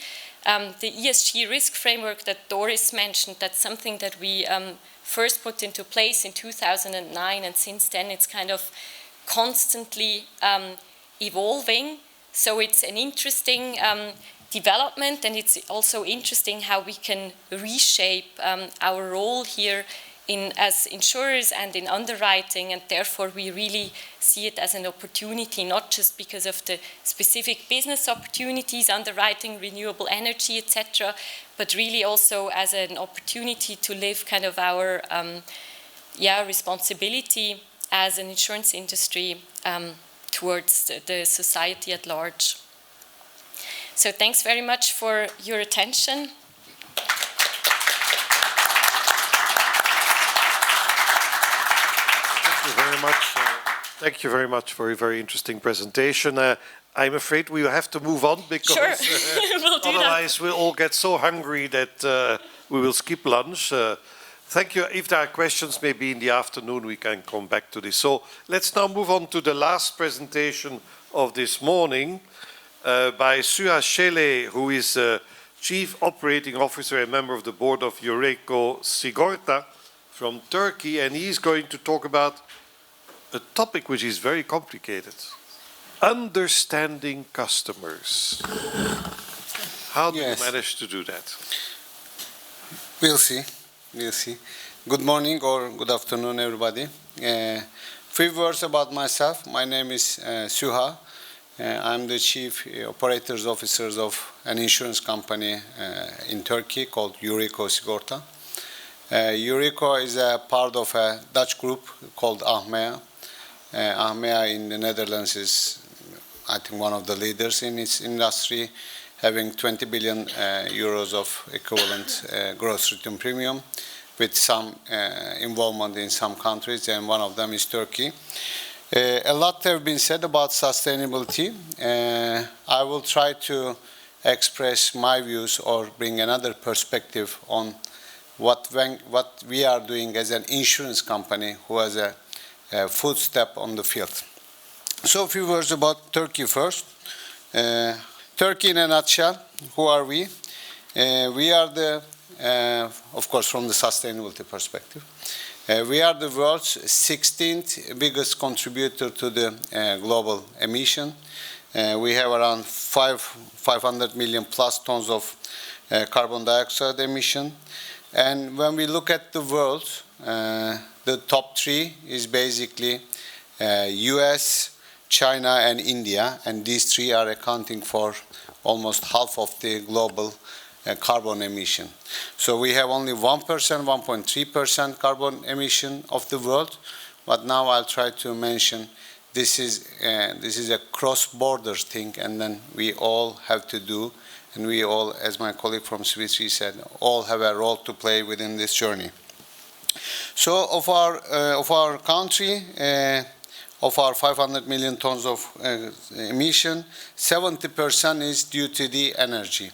The ESG risk framework that Doris mentioned, that's something that we first put into place in 2009, and since then it's kind of constantly evolving. So it's an interesting development, and it's also interesting how we can reshape our role here as insurers and in underwriting, and therefore we really see it as an opportunity, not just because of the specific business opportunities, underwriting, renewable energy, etc., but really also as an opportunity to live kind of our responsibility as an insurance industry towards the society at large. So thanks very much for your attention. Thank you very much for a very interesting presentation. I'm afraid we have to move on because we'll otherwise we'll all get so hungry that we will skip lunch. Thank you. If there are questions, maybe in the afternoon we can come back to this. So let's now move on to the last presentation of this morning by Süha Şele, who is Chief Operating Officer and member of the board of Eureko Sigorta from Turkey, and he's going to talk about a topic which is very complicated. Understanding customers. How do you manage to do that? We'll see. We'll see. Good morning or good afternoon, everybody. Few words about myself. My name is Süha. I'm the Chief Operators Officer of an insurance company in Turkey called Eureko Sigorta. Eureko is a part of a Dutch group called Achmea. Achmea in the Netherlands is, I think, one of the leaders in its industry, having 20 billion euros of equivalent gross written premium, with some involvement in some countries, and one of them is Turkey. A lot have been said about sustainability. I will try to express my views or bring another perspective on what we are doing as an insurance company who has a footstep on the field. So a few words about Turkey first. Turkey in a nutshell, who are we? We are the, of course, from the sustainability perspective, we are the world's 16th biggest contributor to the global emission. We have around 500 million plus tons of carbon dioxide emission. And when we look at the world, the top three is basically US, China, and India, and these three are accounting for almost half of the global carbon emission. So we have only 1%, 1.3% carbon emission of the world, but now I'll try to mention this is a cross-border thing, and then we all have to do, and we all, as my colleague from Switzerland said, all have a role to play within this journey. So of our country, of our 500 million tons of emission, 70% is due to the energy.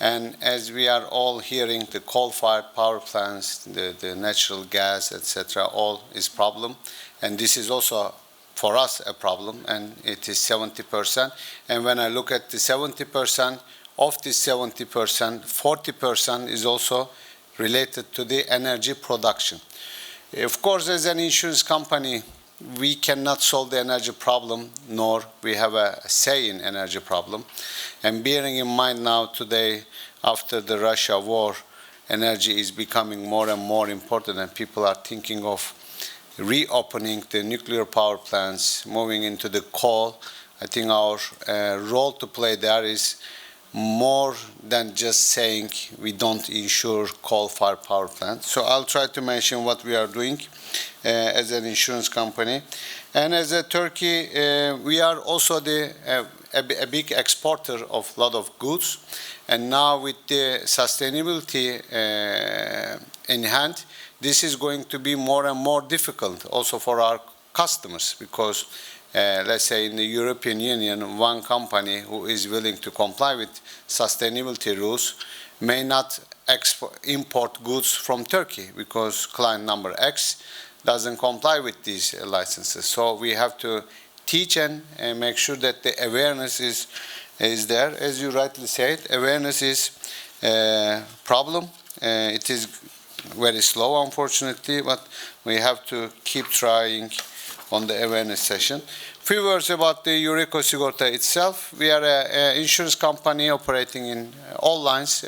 And as we are all hearing, the coal-fired power plants, the natural gas, etc., all is problem. And this is also, for us, a problem, and it is 70%. And when I look at the 70%, of this 70%, 40% is also related to the energy production. Of course, as an insurance company, we cannot solve the energy problem, nor we have a say in energy problem. And bearing in mind now today, after the Russia war, energy is becoming more and more important, and people are thinking of reopening the nuclear power plants, moving into the coal. I think our role to play there is more than just saying we don't insure coal-fired power plants. So I'll try to mention what we are doing as an insurance company. And as a Turkey, we are also a big exporter of a lot of goods. And now with the sustainability in hand, this is going to be more and more difficult also for our customers, because let's say in the European Union, one company who is willing to comply with sustainability rules may not import goods from Turkey because client number X doesn't comply with these licenses. So we have to teach and make sure that the awareness is there. As you rightly said, awareness is a problem. It is very slow, unfortunately, but we have to keep trying on the awareness session. Few words about the Eureko Sigorta itself. We are an insurance company operating in all lines,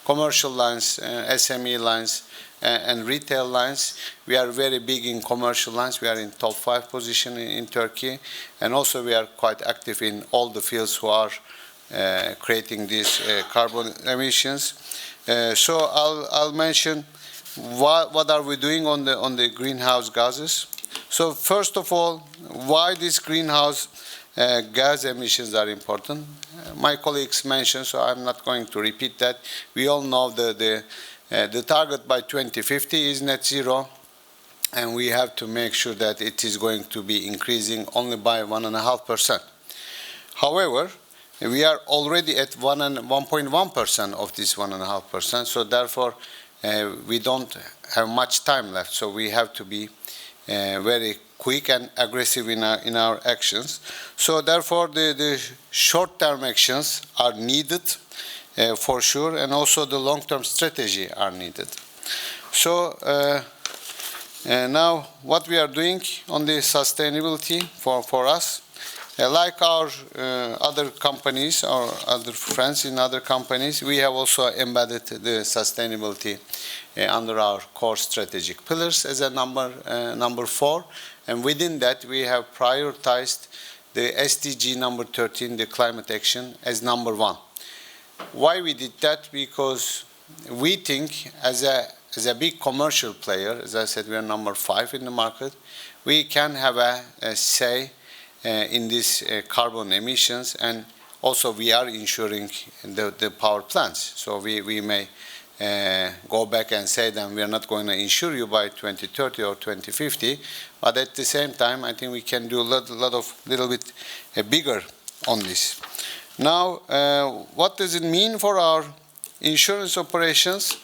commercial lines, SME lines, and retail lines. We are very big in commercial lines. We are in top 5 position in Turkey, and also we are quite active in all the fields who are creating these carbon emissions. So I'll mention what are we doing on the greenhouse gases. So first of all, why these greenhouse gas emissions are important. My colleagues mentioned, so I'm not going to repeat that. We all know the target by 2050 is net zero, and we have to make sure that it is going to be increasing only by 1.5%. However, we are already at 1.1% of this 1.5%, so therefore we don't have much time left. So we have to be very quick and aggressive in our actions. So therefore the short-term actions are needed for sure, and also the long-term strategy are needed. So now what we are doing on the sustainability for us, like our other companies or other friends in other companies, we have also embedded the sustainability under our core strategic pillars as a number 4, and within that we have prioritized the SDG number 13, the climate action, as number 1. Why we did that? Because we think as a big commercial player, as I said, we are number 5 in the market, we can have a say in these carbon emissions, and also we are insuring the power plants. So we may go back and say that we are not going to insure you by 2030 or 2050, but at the same time I think we can do a little bit bigger on this. Now what does it mean for our insurance operations?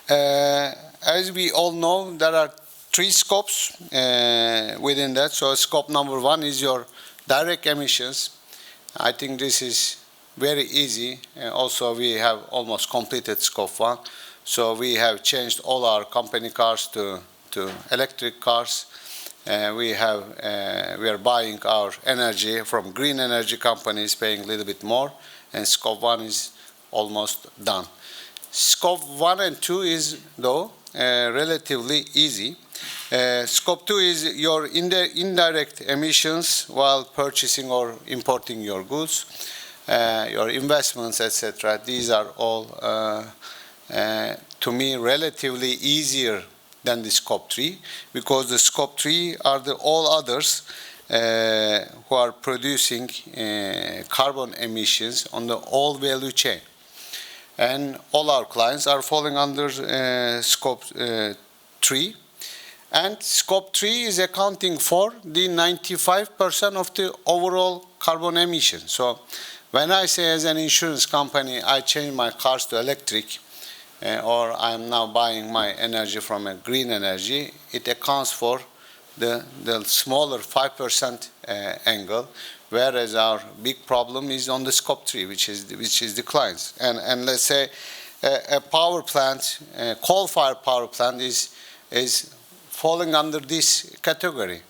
As we all know, there are 3 scopes within that. So scope number 1 is your direct emissions. I think this is very easy. Also we have almost completed scope 1. So we have changed all our company cars to electric cars. We are buying our energy from green energy companies, paying a little bit more, and scope 1 is almost done. Scope 1 and 2 is though relatively easy. Scope 2 is your indirect emissions while purchasing or importing your goods, your investments, etc. These are all, to me, relatively easier than the scope 3, because the scope 3 are the all others who are producing carbon emissions on the whole value chain. And all our clients are falling under scope 3. And scope 3 is accounting for the 95% of the overall carbon emission. So when I say as an insurance company, I change my cars to electric, or I'm now buying my energy from a green energy, it accounts for the smaller 5% angle, whereas our big problem is on the scope 3, which is the clients. And let's say a power plant, coal-fired power plant is falling under this category.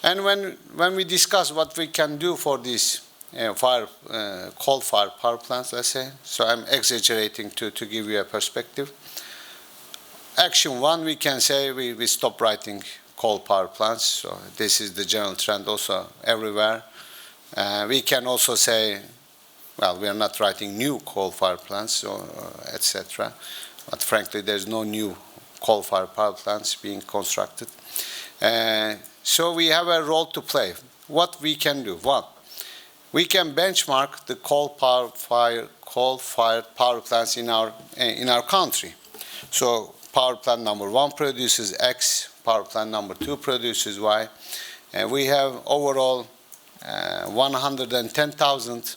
And when we discuss what we can do for these coal-fired power plants, let's say, so I'm exaggerating to give you a perspective. Action 1, we can say we stop writing coal power plants. So this is the general trend also everywhere. We can also say, well, we are not writing new coal-fired plants, etc. But frankly, there's no new coal-fired power plants being constructed. So we have a role to play. What we can do? 1, we can benchmark the coal-fired power plants in our country. So power plant number 1 produces X, power plant number 2 produces Y. We have overall 110,000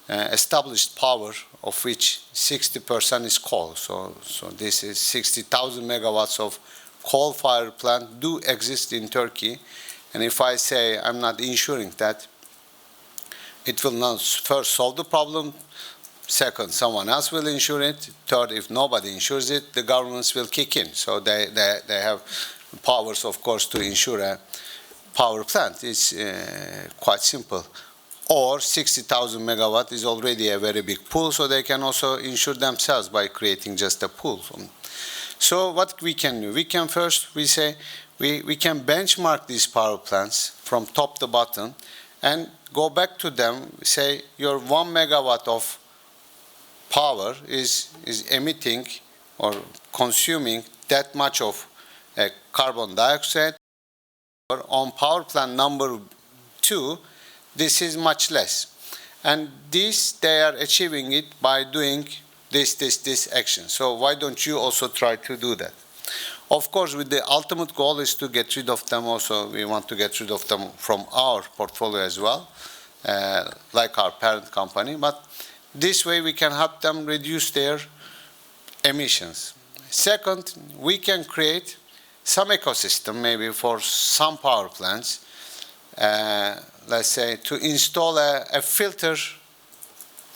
established power, of which 60% is coal. So this is 60,000 megawatts of coal-fired plant do exist in Turkey. And if I say I'm not insuring that, it will not first solve the problem. Second, someone else will insure it. Third, if nobody insures it, the governments will kick in. So they have powers, of course, to insure a power plant. It's quite simple. Or 60,000 megawatt is already a very big pool, so they can also insure themselves by creating just a pool. So what we can do? We can first, we say, we can benchmark these power plants from top to bottom and go back to them, say your 1 megawatt of power is emitting or consuming that much of carbon dioxide. Or on power plant number 2, this is much less. And this, they are achieving it by doing this action. So why don't you also try to do that? Of course, with the ultimate goal is to get rid of them also. We want to get rid of them from our portfolio as well, like our parent company. But this way we can help them reduce their emissions. Second, we can create some ecosystem maybe for some power plants, let's say, to install a filter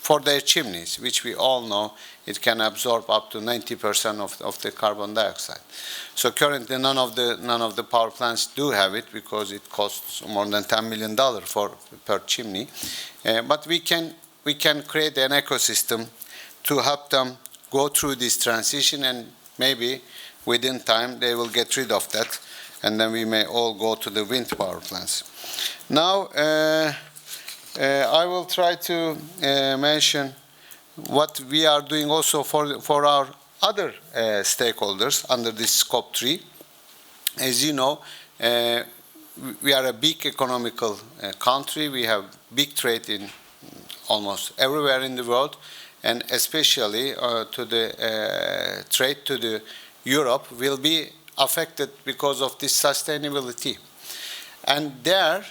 for their chimneys, which we all know it can absorb up to 90% of the carbon dioxide. So currently none of the power plants do have it because it costs more than $10 million per chimney. But we can create an ecosystem to help them go through this transition, and maybe within time they will get rid of that, and then we may all go to the wind power plants. Now I will try to mention what we are doing also for our other stakeholders under this scope 3. As you know, we are a big economical country. We have big trade in almost everywhere in the world, and especially to the trade to the Europe will be affected because of this sustainability. And there,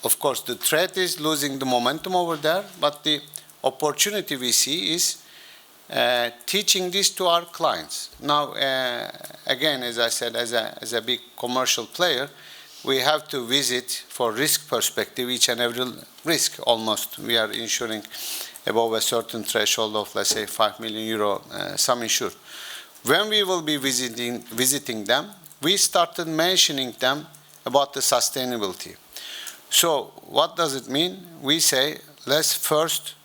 of course, the trade is losing the momentum over there, but the opportunity we see is teaching this to our clients. Now, again, as I said, as a big commercial player, we have to visit for risk perspective each and every risk almost. We are insuring above a certain threshold of, let's say, 5 million euro, sum insured. When we will be visiting them, we started mentioning them about the sustainability. So what does it mean? We say, let's first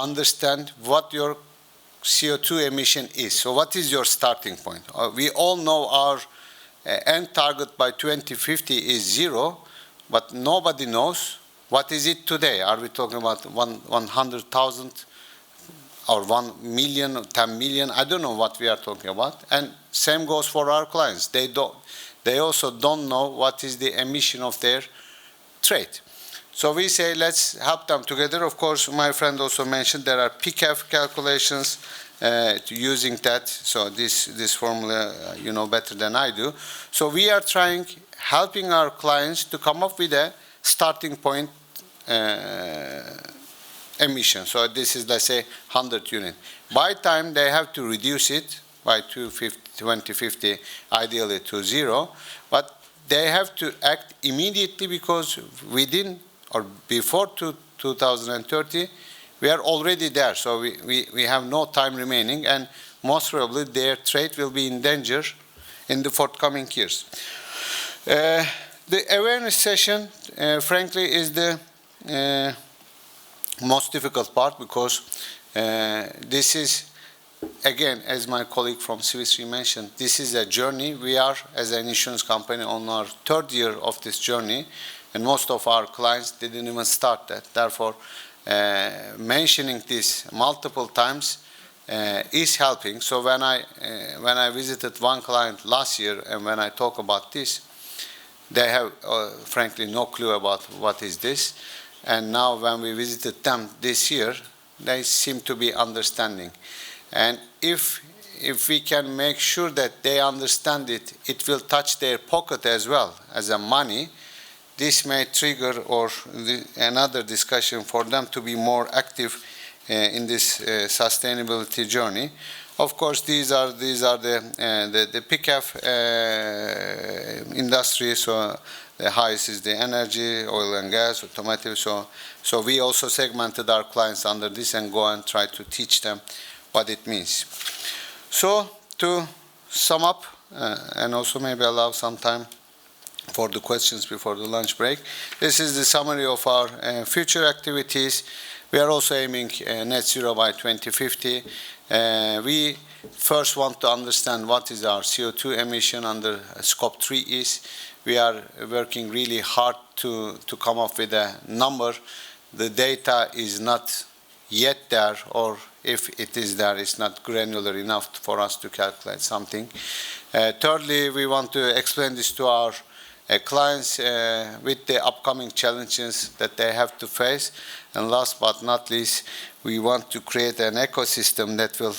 understand what your CO2 emission is. So what is your starting point? We all know our end target by 2050 is 0, but nobody knows what is it today. Are we talking about 100,000 or 1 million, 10 million? I don't know what we are talking about. And same goes for our clients. They also don't know what is the emission of their trade. So we say, let's help them together. Of course, my friend also mentioned there are PCAF calculations using that. So this formula, you know better than I do. So we are helping our clients to come up with a starting point emission. So this is, let's say, 100 units. By time they have to reduce it by 2050, ideally to 0, but they have to act immediately because within or before 2030, we are already there. So we have no time remaining, and most probably their trade will be in danger in the forthcoming years. The awareness session, frankly, is the most difficult part because this is, again, as my colleague from Swiss Re mentioned, this is a journey. We are, as an insurance company, on our 3rd year of this journey, and most of our clients didn't even start that. Therefore, mentioning this multiple times is helping. So when I visited one client last year, and when I talk about this, they have, frankly, no clue about what is this. And now when we visited them this year, they seem to be understanding. And if we can make sure that they understand it, it will touch their pocket as well as a money. This may trigger another discussion for them to be more active in this sustainability journey. Of course, these are the PCAF industry. So the highest is the energy, oil and gas, automotive. So we also segmented our clients under this and go and try to teach them what it means. So to sum up, and also maybe allow some time for the questions before the lunch break. This is the summary of our future activities. We are also aiming net zero by 2050. We first want to understand what is our CO2 emission under scope 3 is. We are working really hard to come up with a number. The data is not yet there, or if it is there, it's not granular enough for us to calculate something. Thirdly, we want to explain this to our clients with the upcoming challenges that they have to face. And last but not least, we want to create an ecosystem that will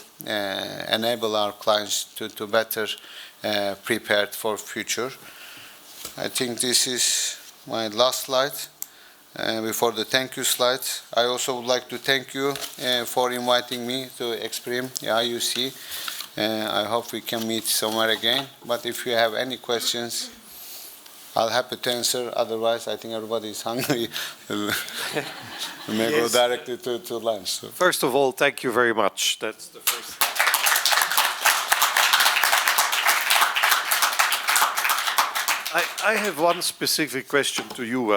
enable our clients to better prepare for future. I think this is my last slide before the thank you slide. I also would like to thank you for inviting me to XPRIMM, IUC. I hope we can meet somewhere again. But if you have any questions, I'll happy to answer. Otherwise, I think everybody is hungry. We may go directly to lunch. So. First of all, thank you very much. That's the first. I have one specific question to you.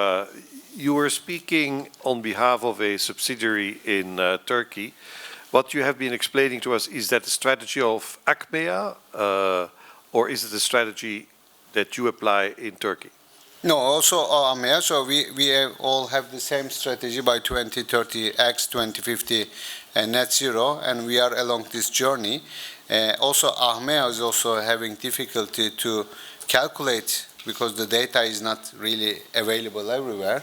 You were speaking on behalf of a subsidiary in Turkey. What you have been explaining to us, is that the strategy of ACMEA, or is it a strategy that you apply in Turkey? No, also ACMEA. So we all have the same strategy by 2030, X 2050 net zero, and we are along this journey. Also, ACMEA is also having difficulty to calculate, because the data is not really available everywhere,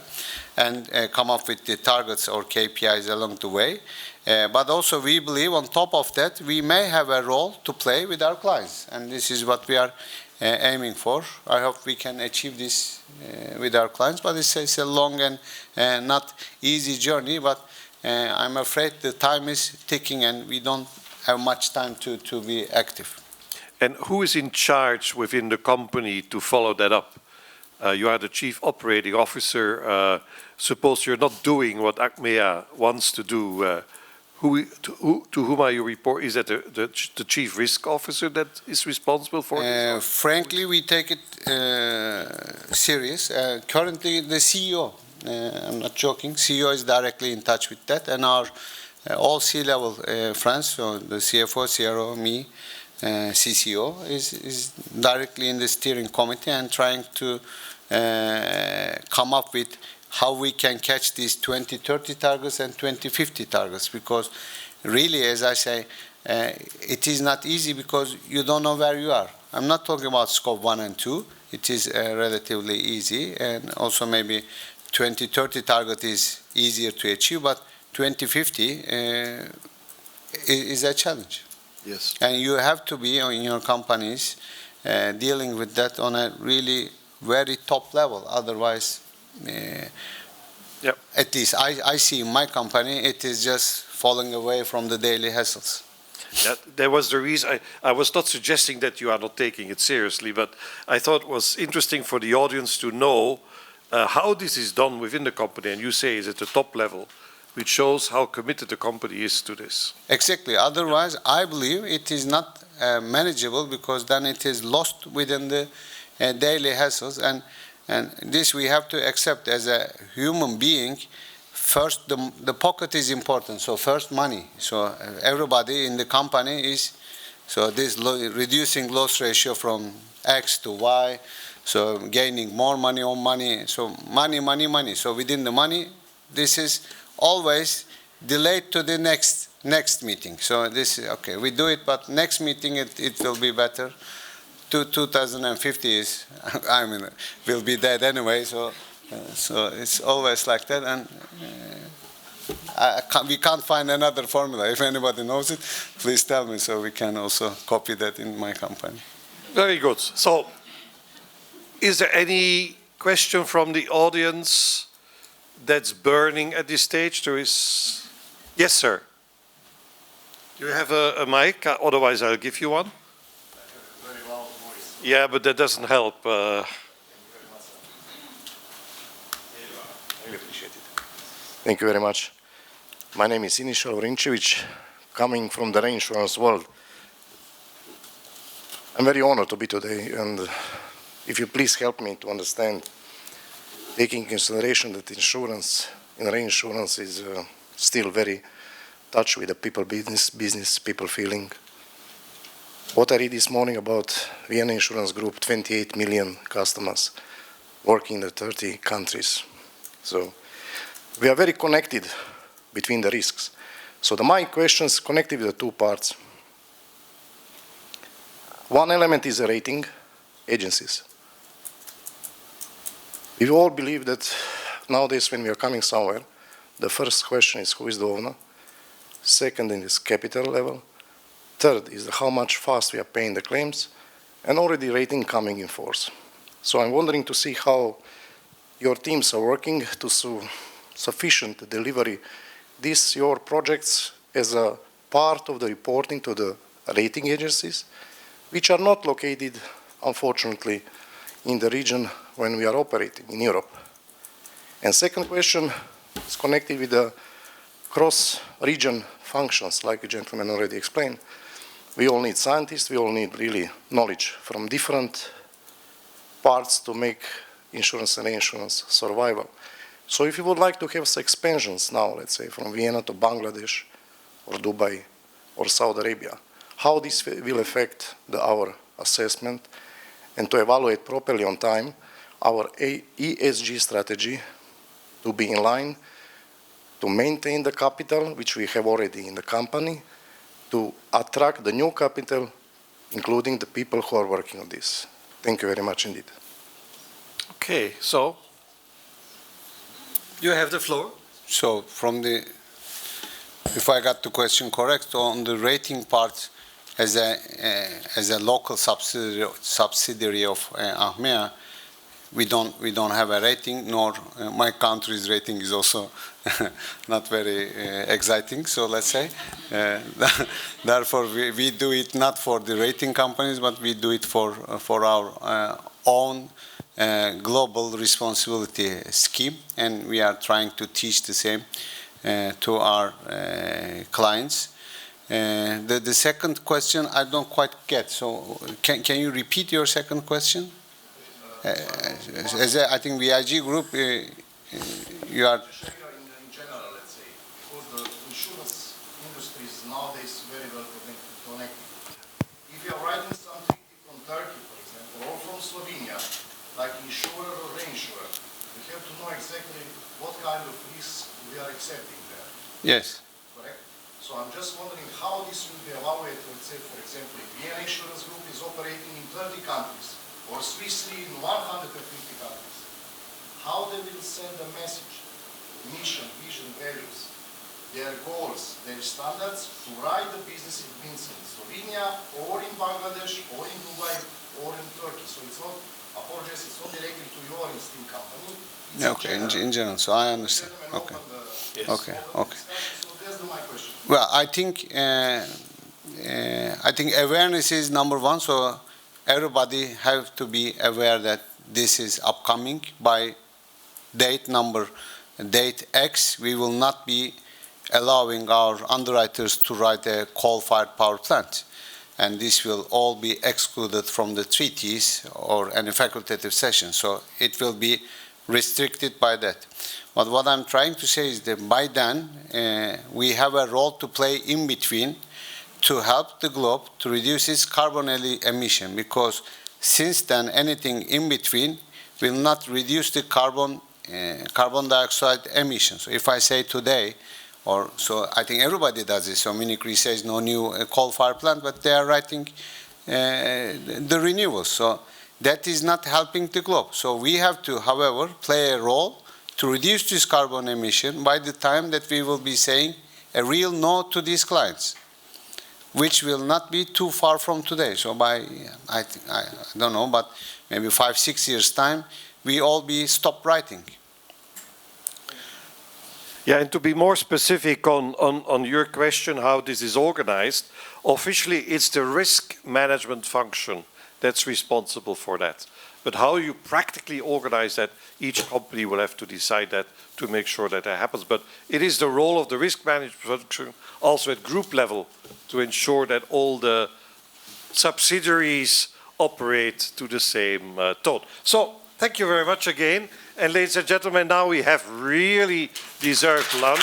and come up with the targets or KPIs along the way. But also we believe on top of that, we may have a role to play with our clients. And this is what we are aiming for. I hope we can achieve this with our clients, but it's a long and not easy journey, but I'm afraid the time is ticking and we don't have much time to be active. And who is in charge within the company to follow that up? You are the chief operating officer. Suppose you're not doing what ACMEA wants to do. To whom are you report? Is that the chief risk officer that is responsible for this? Frankly, we take it serious. Currently, the CEO, I'm not joking, CEO is directly in touch with that, and our all C-level friends, so the CFO, CRO, me, CCO is directly in the steering committee and trying to come up with how we can catch these 2030 targets and 2050 targets, because really, as I say, it is not easy because you don't know where you are. I'm not talking about scope 1 and 2. It is relatively easy, and also maybe 2030 target is easier to achieve, but 2050 is a challenge. Yes. And you have to be in your companies dealing with that on a really very top level. Otherwise, at least I see in my company, it is just falling away from the daily hassles. That was the reason. I was not suggesting that you are not taking it seriously, but I thought it was interesting for the audience to know how this is done within the company. And you say it's at the top level, which shows how committed the company is to this. Exactly. Otherwise, I believe it is not manageable, because then it is lost within the daily hassles. And this we have to accept as a human being. First, the pocket is important. So first, money. So everybody in the company is, so this reducing loss ratio from X to Y, so gaining more money on money. So money, money, money. So within the money, this is always delayed to the next meeting. So this, okay, we do it, but next meeting it will be better. 2050 is, I mean, will be dead anyway. So it's always like that, and we can't find another formula. If anybody knows it, please tell me, so we can also copy that in my company. Very good. So, is there any question from the audience that's burning at this stage? There is. Yes, sir. Do you have a mic? Otherwise, I'll give you one. Very loud voice. Yeah, but that doesn't help. Really appreciate it. Thank you very much. My name is Siniša Lovrinčević, coming from the reinsurance world. I'm very honored to be today, and if you please help me to understand, taking into consideration that insurance and reinsurance is still very touched with the people business, people feeling. What I read this morning about Vienna Insurance Group, 28 million customers working in the 30 countries. So we are very connected between the risks. So my question is connected with the two parts. One element is the rating agencies. We all believe that nowadays when we are coming somewhere, the first question is who is the owner, second is capital level, third is how much fast we are paying the claims, and already rating coming in force. So I'm wondering to see how your teams are working to sufficient delivery these your projects as a part of the reporting to the rating agencies, which are not located, unfortunately, in the region when we are operating in Europe. And second question is connected with the cross-region functions, like the gentleman already explained. We all need scientists, we all need really knowledge from different parts to make insurance and reinsurance survival. So if you would like to have some expansions now, let's say from Vienna to Bangladesh or Dubai or Saudi Arabia, how this will affect our assessment and to evaluate properly on time our ESG strategy to be in line, to maintain the capital, which we have already in the company, to attract the new capital, including the people who are working on this. Thank you very much indeed. Okay, so you have the floor. So from the, if I got the question correct, on the rating part, as a local subsidiary of AHMEA, we don't have a rating, nor my country's rating is also not very exciting, so let's say. Therefore, we do it not for the rating companies, but we do it for our own global responsibility scheme, and we are trying to teach the same to our clients. The second question I don't quite get, so can you repeat your second question? As I think VIG Group, you are... In general, let's say, because the insurance industry is nowadays very well connected. If you are writing something from Turkey, for example, or from Slovenia, like insurer or reinsurer, we have to know exactly what kind of risk we are accepting there. Yes. Correct? So I'm just wondering how this will be evaluated, let's say, for example, if Vienna Insurance Group is operating in 30 countries, or Swiss Re in 150 countries, how they will send a message, mission, vision, values, their goals, their standards, to write the business it means in Slovenia, or in Bangladesh, or in Dubai, or in Turkey. So it's not, apologies, it's not directly to your instinct company. Okay, in general, so I understand. Okay. Yes. Okay, okay. So that's my question. Well, I think awareness is number one, so everybody have to be aware that this is upcoming by date X. We will not be allowing our underwriters to write a coal-fired power plant, and this will all be excluded from the treaties or any facultative session. So it will be restricted by that. But what I'm trying to say is that by then we have a role to play in between to help the globe to reduce its carbon emission, because since then anything in between will not reduce the carbon dioxide emissions. So if I say today, or so I think everybody does this, so Munich Re says no new coal-fired plant, but they are writing the renewables. So that is not helping the globe. So we have to, however, play a role to reduce this carbon emission by the time that we will be saying a real no to these clients, which will not be too far from today. So by, I don't know, but maybe 5-6 years' time, we all be stop writing. Yeah, and to be more specific on your question, how this is organized, officially it's the risk management function that's responsible for that. But how you practically organize that, each company will have to decide that to make sure that that happens. But it is the role of the risk management function, also at group level, to ensure that all the subsidiaries operate to the same tone. So thank you very much again. And ladies and gentlemen, now we have really deserved lunch.